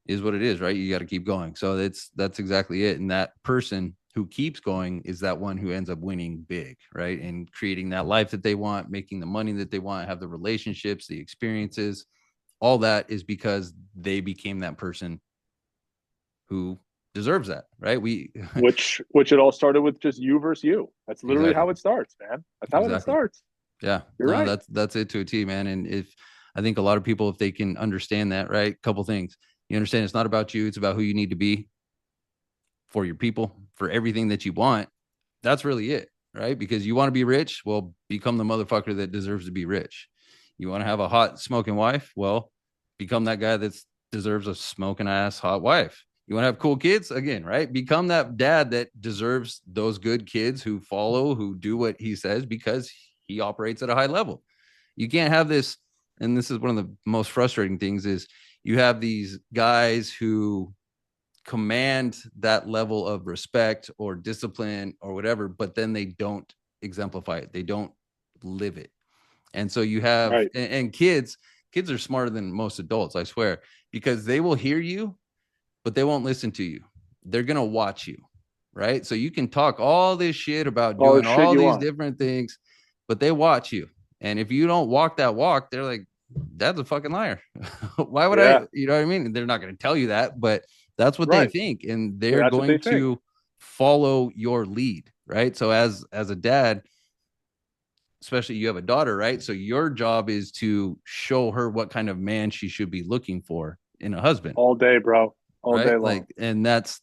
is what it is, right? You got to keep going. So that's exactly it. And that person who keeps going is that one who ends up winning big, right? And creating that life that they want, making the money that they want, have the relationships, the experiences. All that is because they became that person who deserves that, right? We which it all started with just you versus you. That's literally exactly, how it starts, man. That's how it exactly. starts. Yeah, You're no, right. that's it to a T, man. And if I think a lot of people, if they can understand that, right? Couple things. You understand it's not about you, it's about who you need to be for your people, for everything that you want. That's really it, right? Because you want to be rich, well, become the motherfucker that deserves to be rich. You want to have a hot smoking wife, well, become that guy that deserves a smoking ass hot wife. You want to have cool kids, again, right? Become that dad that deserves those good kids who follow, who do what he says because he operates at a high level. You can't have this, and this is one of the most frustrating things is you have these guys who command that level of respect or discipline or whatever, but then they don't exemplify it. They don't live it. And so you have, Right. and kids are smarter than most adults, I swear, because they will hear you, but they won't listen to you. They're going to watch you. Right. So you can talk all this shit about All the doing shit all you these want. different things, but they watch you. And if you don't walk that walk, they're like, that's a fucking liar. Why would I? Yeah. You know what I mean? They're not going to tell you that, but that's what they Right. think, and But they're that's what they going think. to follow your lead, right? So as a dad, especially you have a daughter, right? So your job is to show her what kind of man she should be looking for in a husband, All day, bro. All day right? long. Like, and that's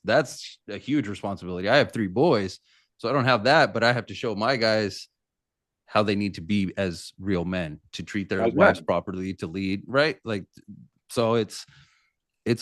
a huge responsibility. I have 3 boys, so I don't have that, but I have to show my guys how they need to be as real men, to treat their As wives men. properly, to lead, right? Like, so it's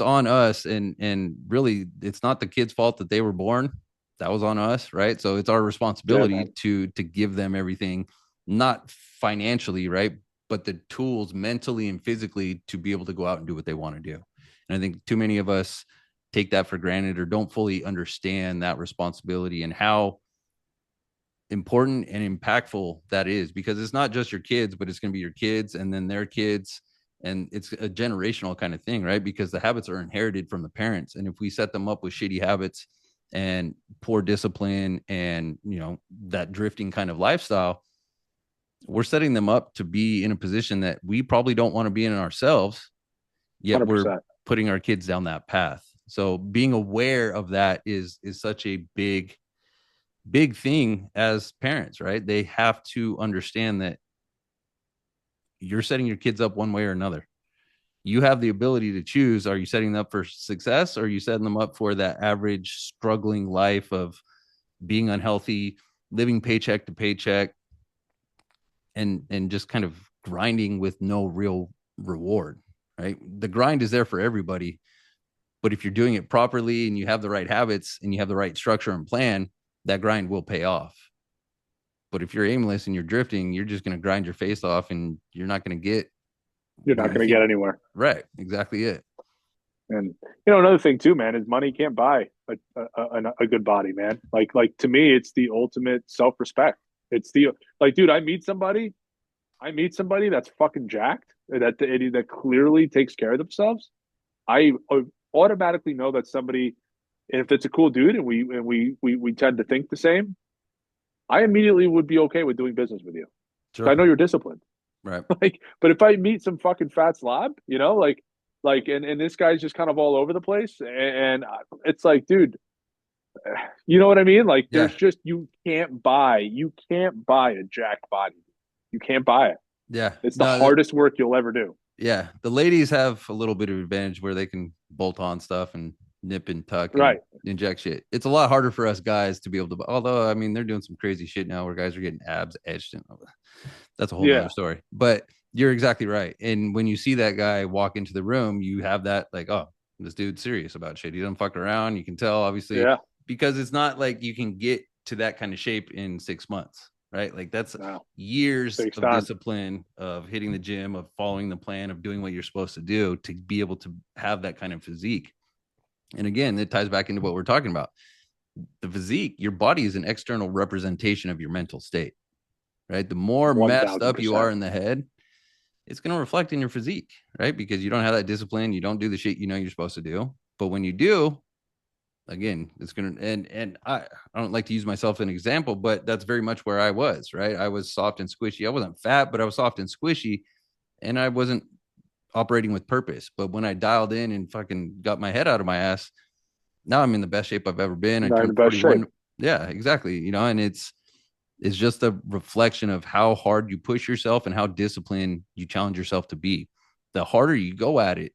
on us, and really it's not the kids' fault that they were born. That was on us, right? So it's our Yeah, responsibility man. to give them everything, not financially, right, but the tools mentally and physically to be able to go out and do what they want to do. And I think too many of us take that for granted or don't fully understand that responsibility and how important and impactful that is, because it's not just your kids, but it's going to be your kids and then their kids. And it's a generational kind of thing, right? Because the habits are inherited from the parents. And if we set them up with shitty habits and poor discipline and, that drifting kind of lifestyle, we're setting them up to be in a position that we probably don't want to be in ourselves, yet we're 100%. putting our kids down that path. So being aware of that is such a big thing as parents, right? They have to understand that you're setting your kids up one way or another. You have the ability to choose. Are you setting them up for success, or are you setting them up for that average struggling life of being unhealthy, living paycheck to paycheck, and just kind of grinding with no real reward, right? The grind is there for everybody, but if you're doing it properly and you have the right habits and you have the right structure and plan, that grind will pay off. But if you're aimless and you're drifting, you're just going to grind your face off and you're not going to get You're what not you going to get think. anywhere. Right. Exactly it. And another thing too, man, is money can't buy a good body, man. Like to me, it's the ultimate self respect. It's the like, dude. I meet somebody that's fucking jacked, that clearly takes care of themselves. I automatically know that somebody, and if it's a cool dude, and we tend to think the same, I immediately would be okay with doing business with you. I Sure. know you're disciplined. Right. Like, but if I meet some fucking fat slob, and this guy's just kind of all over the place, and it's like, dude, you know what I mean? Like, Yeah. you can't buy a jacked body. You can't buy it. Yeah. It's the No, hardest work you'll ever do. yeah. The ladies have a little bit of advantage where they can bolt on stuff and nip and tuck and Right. inject shit. It's a lot harder for us guys to be able to, although, I mean, they're doing some crazy shit now where guys are getting abs etched. And that's a whole nother Yeah. story. But you're exactly right. And when you see that guy walk into the room, you have that like, oh, this dude's serious about shit. He doesn't fuck around. You can tell, obviously, Yeah. because it's not like you can get to that kind of shape in 6 months, right? Like that's No. years Takes of time. discipline, of hitting the gym, of following the plan, of doing what you're supposed to do to be able to have that kind of physique. And again, it ties back into what we're talking about. The physique, your body is an external representation of your mental state, right? The more One messed thousand up you are percent. in the head, it's going to reflect in your physique, right? Because you don't have that discipline. You don't do the shit you know you're supposed to do. But when you do, again, it's gonna and I don't like to use myself as an example, but that's very much where I was, right? I was soft and squishy. I wasn't fat, but I was soft and squishy, and I wasn't operating with purpose. But when I dialed in and fucking got my head out of my ass, now I'm in the best shape I've ever been. I Not in the turned best shape. 41. Yeah, exactly. And it's just a reflection of how hard you push yourself and how disciplined you challenge yourself to be. The harder you go at it,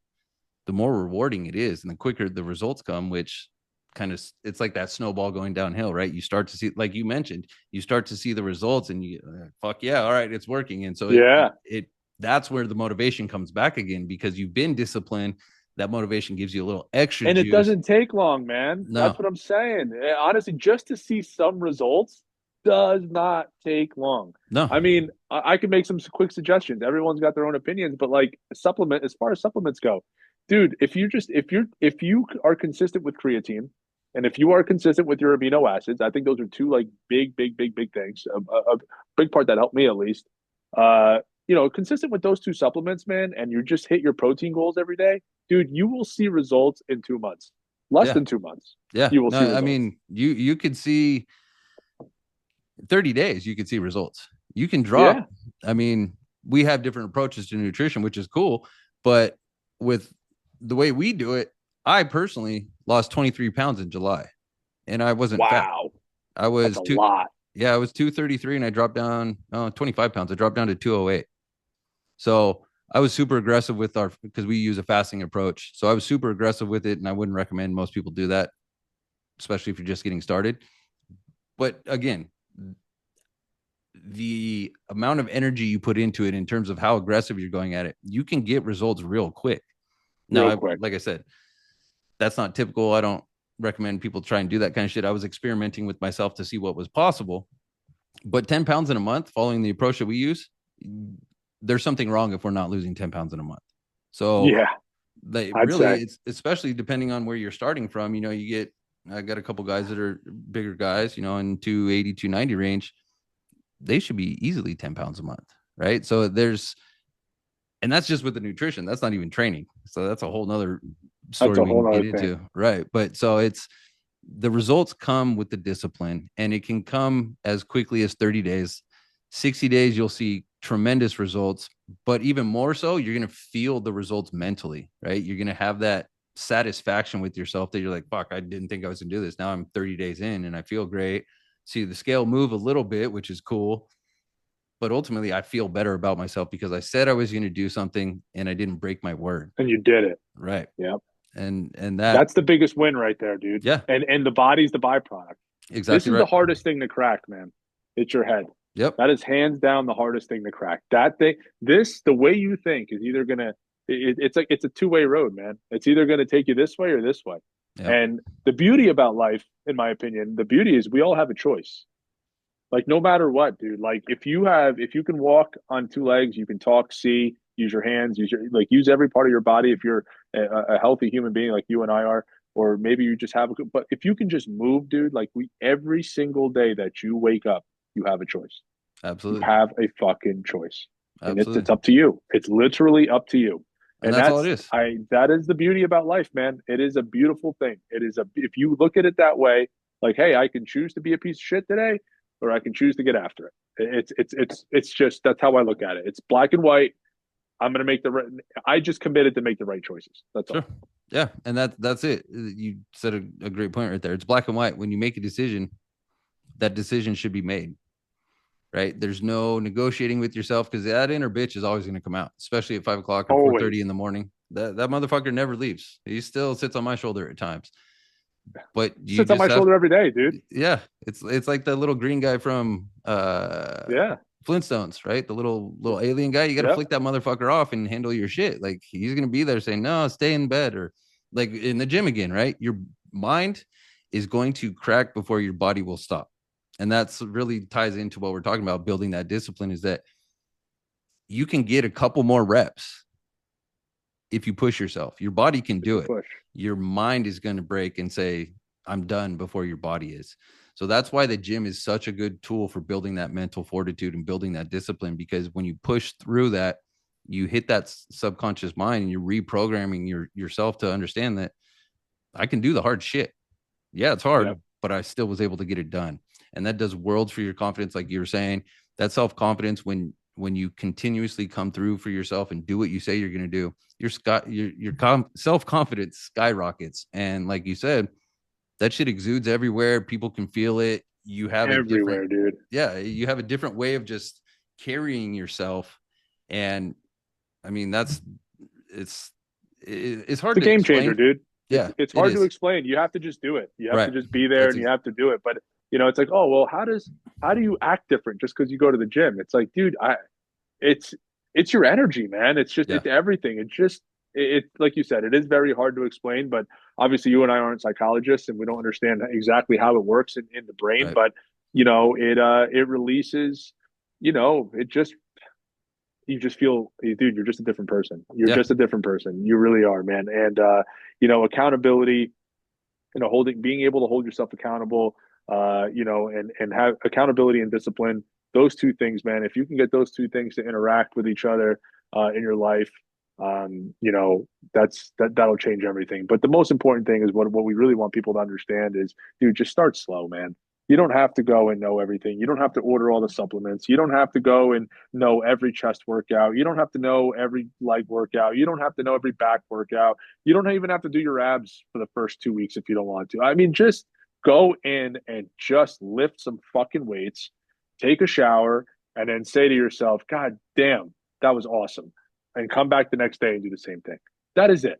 the more rewarding it is, and the quicker the results come, which kind of it's like that snowball going downhill, right? You start to see, like you mentioned, you start to see the results, and you fuck yeah, all right, it's working, and so Yeah. it that's where the motivation comes back again because you've been disciplined. That motivation gives you a little extra And it juice. doesn't take long, man. That's No, what I'm saying. Honestly, just to see some results does not take long. no, I mean, I could make some quick suggestions. Everyone's got their own opinions, but like supplement, as far as supplements go, dude, if you are consistent with creatine, and if you are consistent with your amino acids, I think those are two like big things. A big part that helped me at least. Consistent with those two supplements, man, and you just hit your protein goals every day, dude, you will see results in 2 months. Less yeah, than 2 months, yeah. you will see No, I results. mean, you could see 30 days, you could see results. You can drop. Yeah. I mean, we have different approaches to nutrition, which is cool. But with the way we do it, I personally lost 23 pounds in July and I wasn't fat. Wow. I That's was a two, lot. yeah, I was 233 and I dropped down 25 pounds. I dropped down to 208. So I was super aggressive with because we use a fasting approach. So I was super aggressive with it. And I wouldn't recommend most people do that, especially if you're just getting started. But again, the amount of energy you put into it in terms of how aggressive you're going at it, you can get results real quick. Now, Real quick. like I said, that's not typical. I don't recommend people try and do that kind of shit. I was experimenting with myself to see what was possible. But 10 pounds in a month, following the approach that we use, there's something wrong if we're not losing 10 pounds in a month. So Yeah, they I'd really, say. it's especially depending on where you're starting from. I got a couple guys that are bigger guys, in 280, 290 range. They should be easily 10 pounds a month. Right. So and that's just with the nutrition. That's not even training. So that's a whole nother That's story a we can whole get other thing. into. Right. But so it's the results come with the discipline and it can come as quickly as 30 days. 60 days, you'll see tremendous results. But even more so, you're going to feel the results mentally, right? You're going to have that satisfaction with yourself that you're like, fuck, I didn't think I was going to do this. Now I'm 30 days in and I feel great. See the scale move a little bit, which is cool, but ultimately I feel better about myself because I said I was going to do something and I didn't break my word. And you did it. Right. Yeah. And that, That's the biggest win right there, dude. yeah, And the body's the byproduct. This exactly is the right. hardest thing to crack, man. It's your head. Yep. That is hands down the hardest thing to crack. The way you think is either gonna. It's like it's a two-way road, man. It's either gonna take you this way or this way. Yep. And the beauty about life, in my opinion, the beauty is we all have a choice. Like no matter what, dude. Like if you can walk on two legs, you can talk, see, use your hands, use every part of your body. If you're a healthy human being like you and I are, or maybe you just have but if you can just move, dude, like every single day that you wake up, you have a choice. You Absolutely. have a fucking choice, and it's Absolutely. up to you. It's literally up to you. And And that's all it is. that is the beauty about life, man. It is a beautiful thing. If you look at it that way, like, hey, I can choose to be a piece of shit today, or I can choose to get after it. It's just that's how I look at it. It's black and white. I'm gonna make the right. I just committed to make the right choices. That's Sure. all. Yeah. And that's it. You said a great point right there. It's black and white. When you make a decision, that decision should be made. Right. There's no negotiating with yourself because that inner bitch is always going to come out, especially at 5 o'clock or 4:30 Always in the morning. That motherfucker never leaves. He still sits on my shoulder at times. But you sits on just my have, shoulder every day, dude. yeah, it's like the little green guy from Yeah. Flintstones, right? The little alien guy. You got to Yep. flick that motherfucker off and handle your shit. Like he's gonna be there saying, "No, stay in bed," or like in the gym again, right? Your mind is going to crack before your body will stop, and that's really ties into what we're talking about. Building that discipline is that you can get a couple more reps if you push yourself. Your body can If do you it. push. Your mind is going to break and say, I'm done before your body is. So that's why the gym is such a good tool for building that mental fortitude and building that discipline. Because when you push through that, you hit that subconscious mind and you're reprogramming yourself to understand that I can do the hard shit. Yeah, it's Yeah. hard, but I still was able to get it done. And that does worlds for your confidence. Like you were saying, that self-confidence, when you continuously come through for yourself and do what you say you're going to do, your self-confidence skyrockets. And like you said, that shit exudes everywhere. People can feel it. You have a different, Everywhere, dude. yeah, you have a different way of just carrying yourself. And I mean, it's it's It's hard a to game changer, explain. dude. Yeah, It's it hard to is. explain. You have to just do it. You have to Right. just be there That's and you have to do it. But it's like, oh well, how do you act different just because you go to the gym? It's like, dude, it's it's your energy, man. yeah. It's everything. It like you said, it is very hard to explain, but obviously you and I aren't psychologists and we don't understand exactly how it works in the brain, Right. but it releases, it just you just feel, dude, you're just a different person. You're Yeah. just a different person. You really are, man. And accountability, being able to hold yourself accountable, and have accountability and discipline. Those two things, man. If you can get those two things to interact with each other in your life, that'll change everything. But the most important thing is what we really want people to understand is, dude, just start slow, man. You don't have to go and know everything. You don't have to order all the supplements. You don't have to go and know every chest workout. You don't have to know every leg workout. You don't have to know every back workout. You don't even have to do your abs for the first 2 weeks if you don't want to. I mean, just go in and just lift some fucking weights, take a shower, and then say to yourself, God damn, that was awesome. And come back the next day and do the same thing. That is it.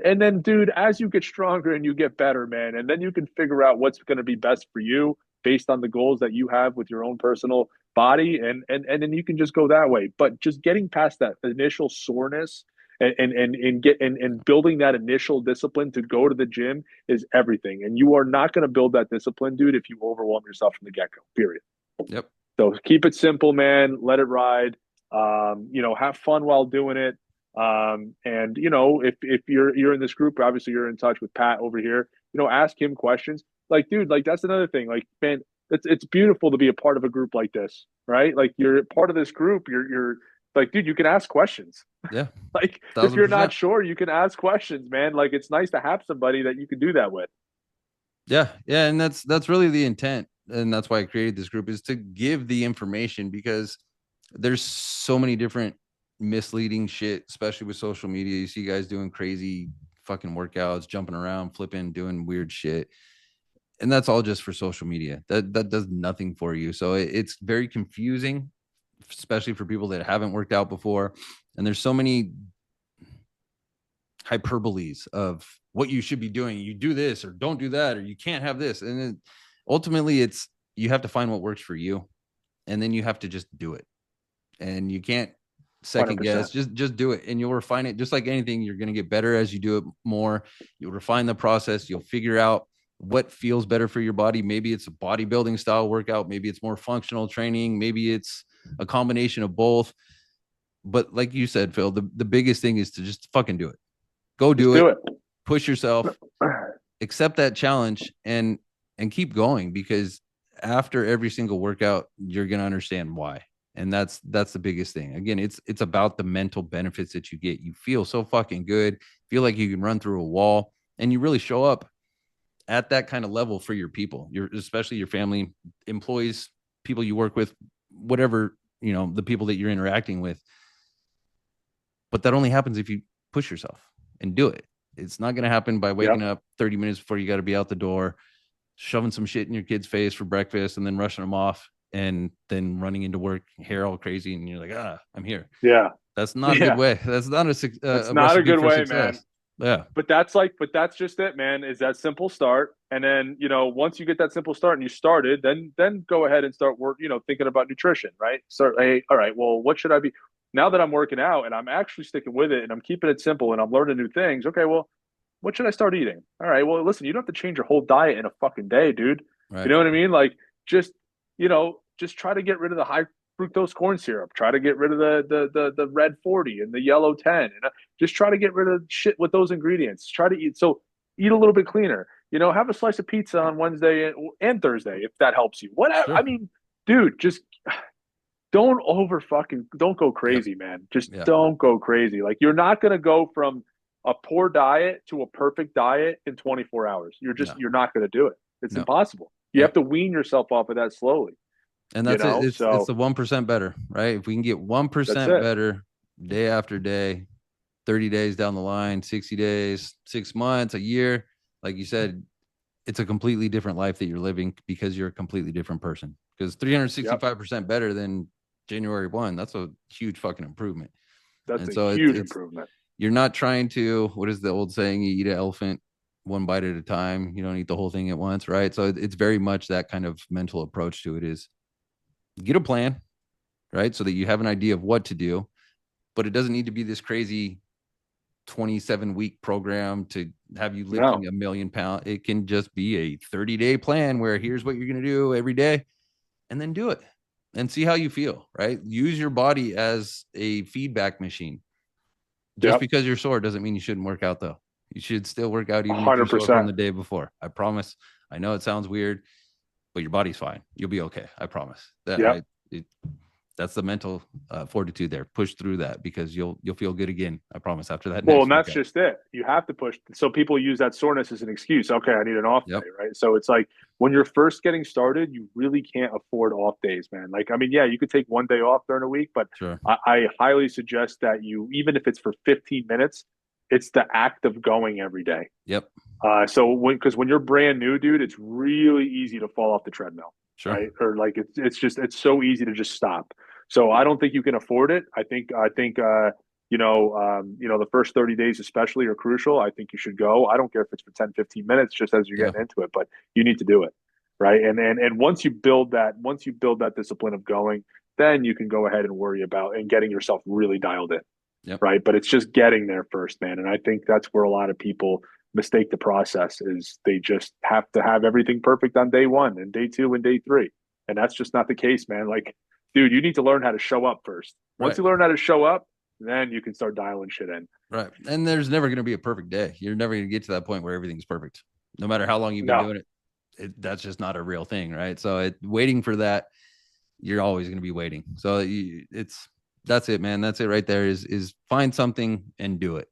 And then, dude, as you get stronger and you get better, man, and then you can figure out what's going to be best for you based on the goals that you have with your own personal body, and then you can just go that way. But just getting past that initial soreness and building that initial discipline to go to the gym is everything. And you are not going to build that discipline, dude, if you overwhelm yourself from the get go. Period. Yep. So keep it simple, man. Let it ride. Have fun while doing it. And if you're in this group, obviously you're in touch with Pat over here. Ask him questions. Like, dude, like that's another thing. Like, man, it's beautiful to be a part of a group like this, right? Like, you're part of this group. You're like, dude, you can ask questions. Yeah. Like, if Thousand you're not percent. sure, you can ask questions, man. Like, it's nice to have somebody that you can do that with. Yeah. Yeah. And that's really the intent. And that's why I created this group, is to give the information, because there's so many different misleading shit, especially with social media. You see guys doing crazy fucking workouts, jumping around, flipping, doing weird shit. And that's all just for social media. That does nothing for you. So it's very confusing, especially for people that haven't worked out before. And there's so many hyperboles of what you should be doing. You do this or don't do that, or you can't have this. And then ultimately it's, you have to find what works for you, and then you have to just do it. And you can't second guess. 100%. Just do it, and you'll refine it. Just like anything, you're going to get better as you do it more. You'll refine the process. You'll figure out what feels better for your body. Maybe it's a bodybuilding style workout, maybe it's more functional training, maybe it's a combination of both. But like you said, Phil, the biggest thing is to just fucking do it. Go Just do do it. it. Push yourself. Accept that challenge, and keep going, because after every single workout you're going to understand why. And that's the biggest thing. Again, it's about the mental benefits that you get. You feel so fucking good, feel like you can run through a wall, and you really show up at that kind of level for your people, your, especially your family, employees, people you work with, whatever, the people that you're interacting with. But that only happens if you push yourself and do it. It's not going to happen by waking Yep. up 30 minutes before you got to be out the door, shoving some shit in your kid's face for breakfast, and then rushing them off, and then running into work, hair all crazy, and you're like, I'm here. Yeah. That's not a good Yeah. way. That's not That's a not a recipe good for way, man. success. Yeah. But that's just it, man. Is that simple start, and then once you get that simple start and you started, then go ahead and start work. Thinking about nutrition, right? Start. Hey, all right. Well, what should I be? Now that I'm working out and I'm actually sticking with it and I'm keeping it simple and I'm learning new things. Okay, well, what should I start eating? All right. Well, listen, you don't have to change your whole diet in a fucking day, dude. You Right. know what I mean? Like, just just try to get rid of the high fructose corn syrup. Try to get rid of the red 40 and the yellow 10. And just try to get rid of shit with those ingredients. Try to eat a little bit cleaner. Have a slice of pizza on Wednesday and Thursday if that helps you. Whatever. I Sure. mean, dude, just don't go Yep. crazy, man. Just Yeah. don't go crazy. Like, you're not gonna go from a poor diet to a perfect diet in 24 hours. No, You're not going to do it. It's no. impossible. You have Yep. to wean yourself off of that slowly, And that's it. It's So the 1% better, right? If we can get that's 1% it. better day after day, 30 days down the line, 60 days, 6 months, a year, like you said, it's a completely different life that you're living because you're a completely different person. Because Yep. 365% better than January 1, that's a huge fucking improvement. That's And a so huge it's improvement. you're not trying to, what is the old saying? You eat an elephant one bite at a time. You don't eat the whole thing at once, right? So it's very much that kind of mental approach to it is get a plan, right? So that you have an idea of what to do, but it doesn't need to be this crazy 27-week program to have you No. lifting 1,000,000 pounds. It can just be a 30-day plan where here's what you're going to do every day and then do it and see how you feel, right? Use your body as a feedback machine. Just Yep. because you're sore doesn't mean you shouldn't work out, though. You should still work out even if you're sore from 100%. the day before. I promise. I know it sounds weird, but your body's fine. You'll be okay. I promise. Yep. That's the mental fortitude there. Push through that because you'll feel good again. I promise. After that Well, next and that's workout. just it. You have to push. So people use that soreness as an excuse. Okay, I need an off day, Yep. right? So it's like when you're first getting started, you really can't afford off days, man. Like, I mean, yeah, you could take one day off during a week, but Sure. I highly suggest that you, even if it's for 15 minutes, it's the act of going every day. Yep. Because when you're brand new, dude, it's really easy to fall off the treadmill, Sure. right? Or like it's so easy to just stop. So I don't think you can afford it. The first 30 days especially are crucial. I think you should go. I don't care if it's for 10, 15 minutes, just as you're Yeah. getting into it, but you need to do it. Right. And once you build that discipline of going, then you can go ahead and worry about and getting yourself really dialed in. Yep. Right. But it's just getting there first, man. And I think that's where a lot of people mistake the process is they just have to have everything perfect on day one and day two and day three. And that's just not the case, man. Like, dude, you need to learn how to show up first. Once Right. you learn how to show up, then you can start dialing shit in. Right. And there's never going to be a perfect day. You're never going to get to that point where everything's perfect. No matter how long you've been No, doing it, that's just not a real thing, right? So waiting for that, you're always going to be waiting. So that's it, man. That's it right there is find something and do it.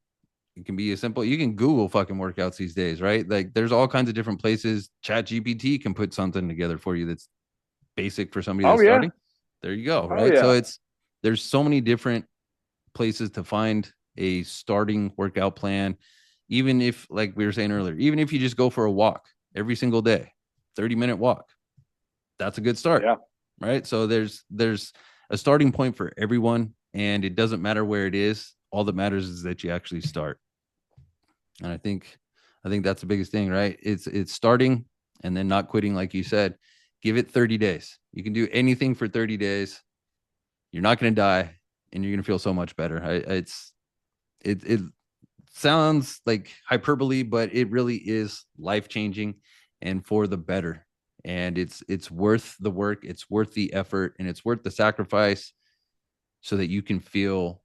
It can be as simple. You can Google fucking workouts these days, right? Like there's all kinds of different places. Chat GPT can put something together for you that's basic for somebody oh that's yeah, starting. There you go, oh right? So yeah, there's so many different places to find a starting workout plan. Even if, like we were saying earlier, even if you just go for a walk every single day, 30-minute walk, that's a good start, yeah. right? So there's a starting point for everyone, and it doesn't matter where it is. All that matters is that you actually start. And I think that's the biggest thing, right? It's starting and then not quitting, like you said. Give it 30 days. You can do anything for 30 days. You're not going to die, and you're going to feel so much better. It sounds like hyperbole, but it really is life changing and for the better. And it's worth the work, it's worth the effort, and it's worth the sacrifice so that you can feel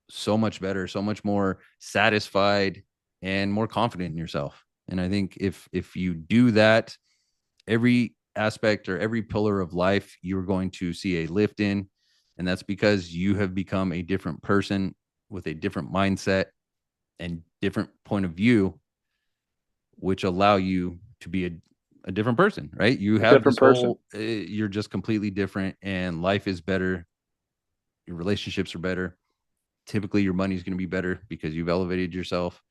so much better, so much more satisfied and more confident in yourself. And I think if you do that, every aspect or every pillar of life, you're going to see a lift in. And that's because you have become a different person with a different mindset and different point of view, which allow you to be a different person, right? You A have different this person. whole, you're just completely different and life is better. Your relationships are better. Typically, your money is going to be better because you've elevated yourself.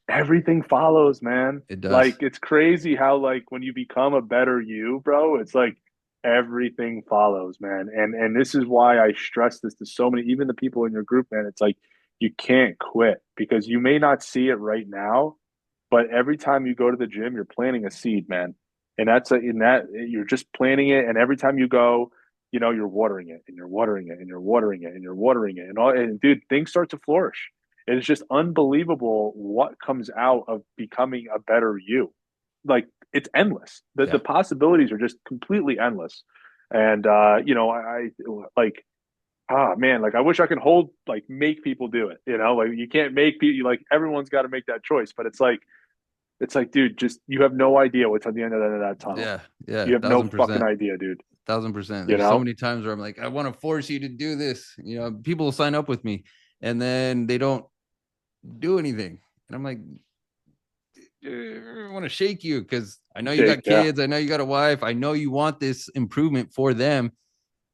Everything follows, man. It does. Like it's crazy how like when you become a better you, bro, it's like everything follows, man. And this is why I stress this to so many, even the people in your group, man. It's like you can't quit because you may not see it right now, but every time you go to the gym, you're planting a seed, man. And in that you're just planting it, and every time you go, you're watering it, and you're watering it, and you're watering it, and you're watering it, and all. And dude, things start to flourish. It's just unbelievable what comes out of becoming a better you. Like it's endless. The Yeah. possibilities are just completely endless. And I like man, like I wish I could make people do it. Like you can't make people like everyone's got to make that choice. But it's like, dude, just you have no idea what's at the end of that tunnel. Yeah. Yeah. You have no Thousand fucking percent. idea, dude. 1,000%. You There's so know? many times where I'm like, I want to force you to do this. People will sign up with me and then they don't do anything. And I'm like, I want to shake you because I know you Jake, got yeah, kids. I know you got a wife. I know you want this improvement for them,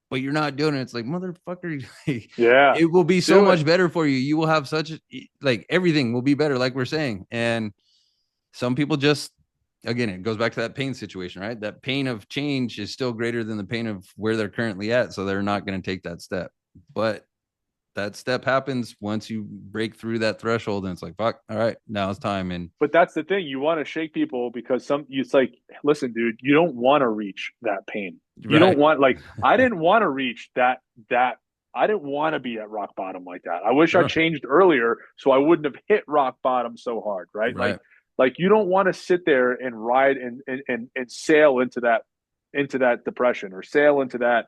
but you're not doing it. It's like, motherfucker, yeah, it will be so do it. much better for you. You will have such, like, everything will be better, like we're saying. And some people just, again, it goes back to that pain situation, right? That pain of change is still greater than the pain of where they're currently at. So they're not going to take that step. But that step happens once you break through that threshold, and it's like, fuck, all right, now it's time. And But that's the thing. You want to shake people because it's like, listen, dude, you don't want to reach that pain. You don't right, want, like, I didn't want to reach that I didn't want to be at rock bottom like that. I wish I sure, changed earlier so I wouldn't have hit rock bottom so hard, right? right, Like you don't want to sit there and ride and sail into that depression or sail into that,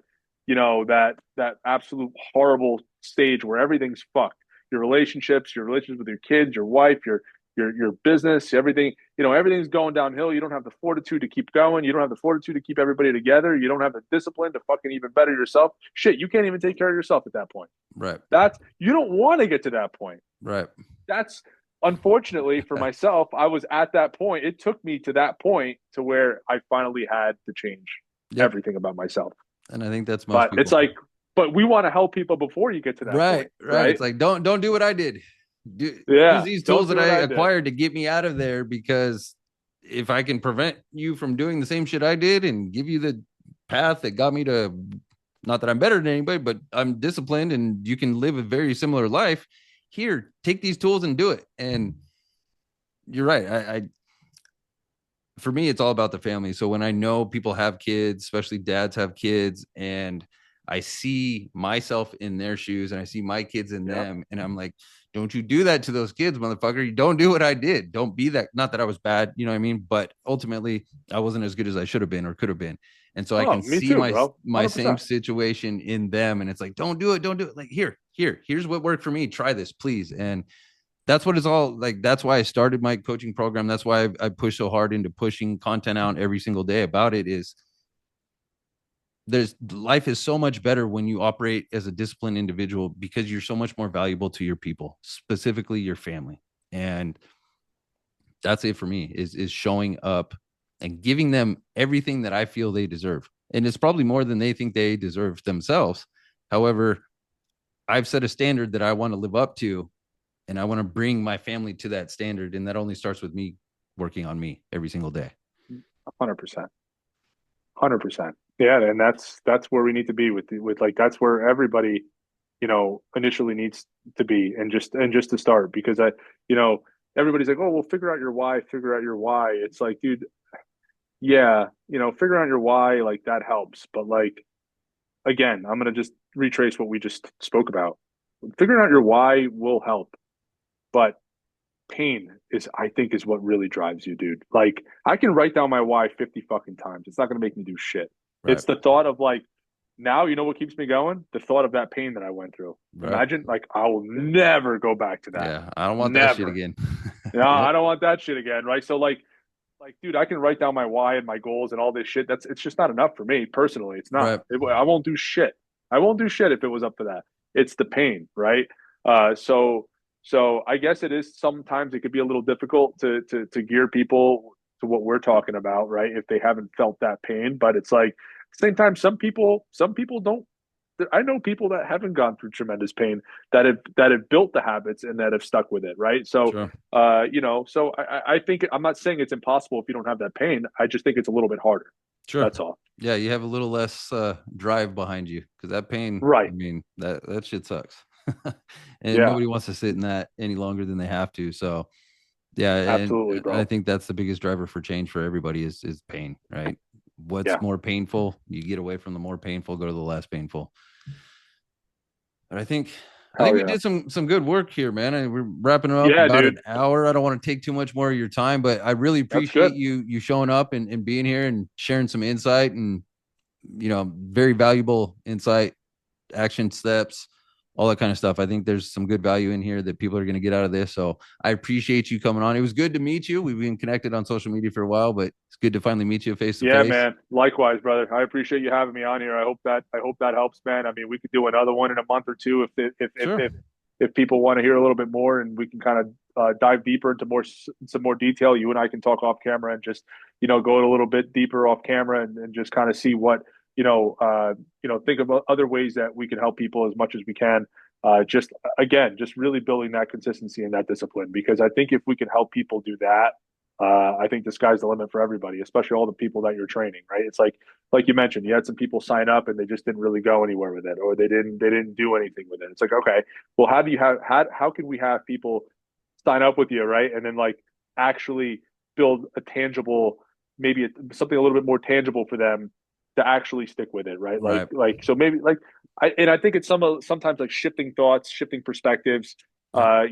that absolute horrible stage where everything's fucked. Your relationships with your kids, your wife, your business, everything, everything's going downhill. You don't have the fortitude to keep going. You don't have the fortitude to keep everybody together. You don't have the discipline to fucking even better yourself. Shit, you can't even take care of yourself at that point. right, You don't want to get to that point. right. That's Unfortunately for myself, I was at that point. It took me to that point to where I finally had to change Yep. everything about myself. And I think that's most But it's people. like, but we want to help people before you get to that Right, point, right. right? It's like, don't do what I did. Use Yeah. these tools Don't that do I what I did. acquired to get me out of there, because if I can prevent you from doing the same shit I did and give you the path that got me to, not that I'm better than anybody, but I'm disciplined and you can live a very similar life. Here, take these tools and do it. And you're right. I for me, it's all about the family. So when I know people have kids, especially dads have kids, and I see myself in their shoes and I see my kids in Yeah. them, and I'm like, don't you do that to those kids, motherfucker. You don't do what I did. Don't be that. Not that I was bad, you know what I mean? But ultimately, I wasn't as good as I should have been or could have been. And so I Oh, can me see too, my bro. my same 100%. situation in them. And it's like, don't do it, don't do it. Like, here's what worked for me. Try this, please. And that's what it's all like. That's why I started my coaching program. That's why I push so hard into pushing content out every single day about it. Is there's life is so much better when you operate as a disciplined individual, because you're so much more valuable to your people, specifically your family. And that's it for me, is showing up and giving them everything that I feel they deserve. And it's probably more than they think they deserve themselves. However, I've set a standard that I want to live up to, and I want to bring my family to that standard. And that only starts with me working on me every single day. 100%. 100%. Yeah, and that's where we need to be with like that's where everybody, initially needs to be, and just to start, because you know, everybody's like, "Oh, well, figure out your why, figure out your why." It's like, dude, yeah, figure out your why, like that helps, but like again, I'm going to just retrace what we just spoke about. Figuring out your why will help, but pain I think is what really drives you, dude. Like I can write down my why 50 fucking times. It's not going to make me do shit. Right. It's the thought of like, now you know what keeps me going? The thought of that pain that I went through. Right. Imagine, like, I will never go back to that. Yeah. I don't want that shit Never. again. Yep. I don't want that shit again, right? So like, dude, I can write down my why and my goals and all this shit. It's just not enough for me personally. It's not. Right. I won't do shit. I won't do shit if it was up to that. It's the pain, right? So I guess it is, sometimes it could be a little difficult to gear people to what we're talking about, right? If they haven't felt that pain, but it's like at the same time, some people don't. I know people that haven't gone through tremendous pain, that have built the habits and that have stuck with it, right? So, Sure. so I think, I'm not saying it's impossible if you don't have that pain. I just think it's a little bit harder. Sure. That's all. Yeah. You have a little less drive behind you, because that pain, I Right. mean, that shit sucks. And Yeah. nobody wants to sit in that any longer than they have to. So, yeah. And Absolutely, I bro. think that's the biggest driver for change for everybody is pain, right? What's Yeah. more painful? You get away from the more painful, go to the less painful. But I think Hell we yeah. did some good work here, man. And we're wrapping it up Yeah, about an dude. hour. I don't want to take too much more of your time, but I really That's appreciate good. you showing up and being here and sharing some insight, and very valuable insight, action steps, all that kind of stuff. I think there's some good value in here that people are going to get out of this. So I appreciate you coming on. It was good to meet you. We've been connected on social media for a while, but it's good to finally meet you face to Yeah, face. man. Likewise, brother. I appreciate you having me on here. I hope that helps, man. I mean, we could do another one in a month or two if Sure. if people want to hear a little bit more, and we can kind of dive deeper into some more detail, you and I can talk off camera and just go a little bit deeper off camera, and just kind of see what think about other ways that we can help people as much as we can. Just again, just really building that consistency and that discipline, because I think if we can help people do that, I think the sky's the limit for everybody, especially all the people that you're training, right? It's like you mentioned, you had some people sign up and they just didn't really go anywhere with it, or they didn't do anything with it. It's like, okay, well, how can we have people sign up with you, right? And then like actually build a tangible, maybe something a little bit more tangible for them to actually stick with it, right? Right. So maybe I think it's sometimes like shifting thoughts, shifting perspectives, Yep.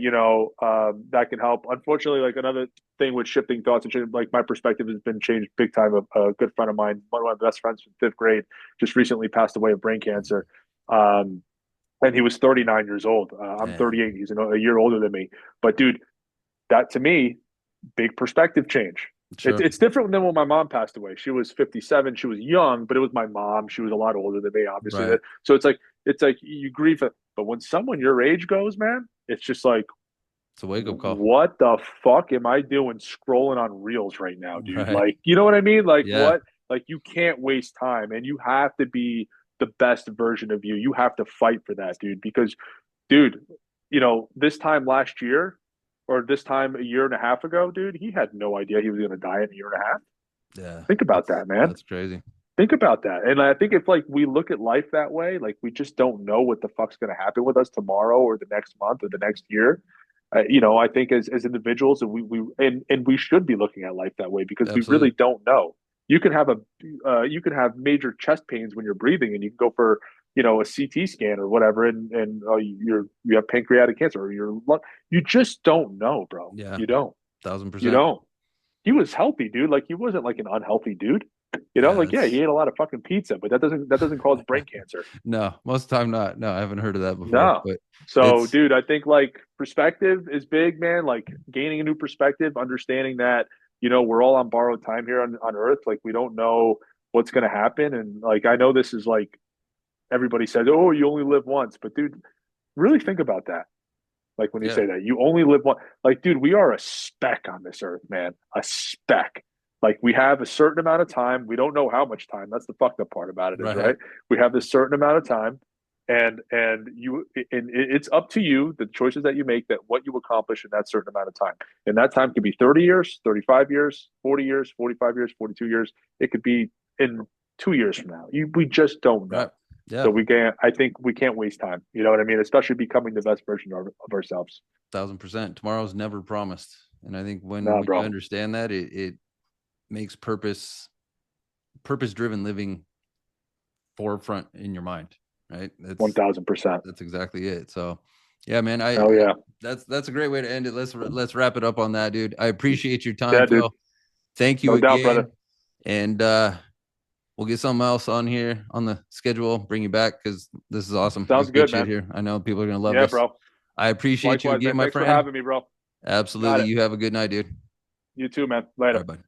that can help. Unfortunately, like another thing with shifting thoughts and like my perspective has been changed big time. A good friend of mine, one of my best friends from fifth grade, just recently passed away of brain cancer. And he was 39 years old. I'm Yeah. 38. He's a year older than me. But dude, that to me, big perspective change. It's Sure. it's different than when my mom passed away. She was 57. She was young, but it was my mom. She was a lot older than me, obviously. Right. So it's like you grieve it. But when someone your age goes, man, it's just like, It's a wake up call. what the fuck am I doing scrolling on reels right now, dude? Right. Like, you know what I mean? Like Yeah. what? Like you can't waste time, and you have to be the best version of you. You have to fight for that, dude, because dude, this time last year or this time a year and a half ago, dude, he had no idea he was going to die in a year and a half. Yeah. Think about that, man. That's crazy. Think about that. And I think if like we look at life that way, like we just don't know what the fuck's going to happen with us tomorrow or the next month or the next year. I think as individuals, and and we should be looking at life that way, because we really Absolutely. don't know. You can have major chest pains when you're breathing, and you can go for a CT scan or whatever, and you have pancreatic cancer or you just don't know, bro. Yeah. You don't. Thousand You percent. don't. He was healthy, dude. Like he wasn't like an unhealthy dude. Yeah. Like yeah, he That's ate a lot of fucking pizza, but that doesn't cause brain cancer. no, most of the time not. No, I haven't heard of that before, No. but So, it's dude, I think like perspective is big, man. Like gaining a new perspective, understanding that, we're all on borrowed time here on Earth. Like we don't know what's going to happen. And like, I know this is like everybody says, oh, you only live once. But, dude, really think about that. Like when you yeah, say that, you only live one. Like, dude, we are a speck on this Earth, man. A speck. Like we have a certain amount of time. We don't know how much time. That's the fucked up part about it is, right. right? We have this certain amount of time, and it's up to you, the choices that you make, that what you accomplish in that certain amount of time. And that time could be 30 years, 35 years, 40 years, 45 years, 42 years. It could be in 2 years from now. We just don't Right. know. Yeah. So I think we can't waste time. You know what I mean? Especially becoming the best version of ourselves. 1000%. Tomorrow's never promised. And I think No, when you bro. understand that, it makes purpose driven living forefront in your mind. Right. 1000%. That's exactly it. So yeah, man, Oh yeah. that's a great way to end it. Let's wrap it up on that, dude. I appreciate your time, Yeah, dude. Phil. Thank you No doubt, brother. again. And we'll get something else on here on the schedule, bring you back, because this is awesome. It was Sounds good good, shit man. here. I know people are gonna love Yeah, this. bro. I appreciate you Likewise, again, man. my Thanks for friend. having me, bro. Got Absolutely. it. You have a good night, dude. You too, man. All Later. right, bye.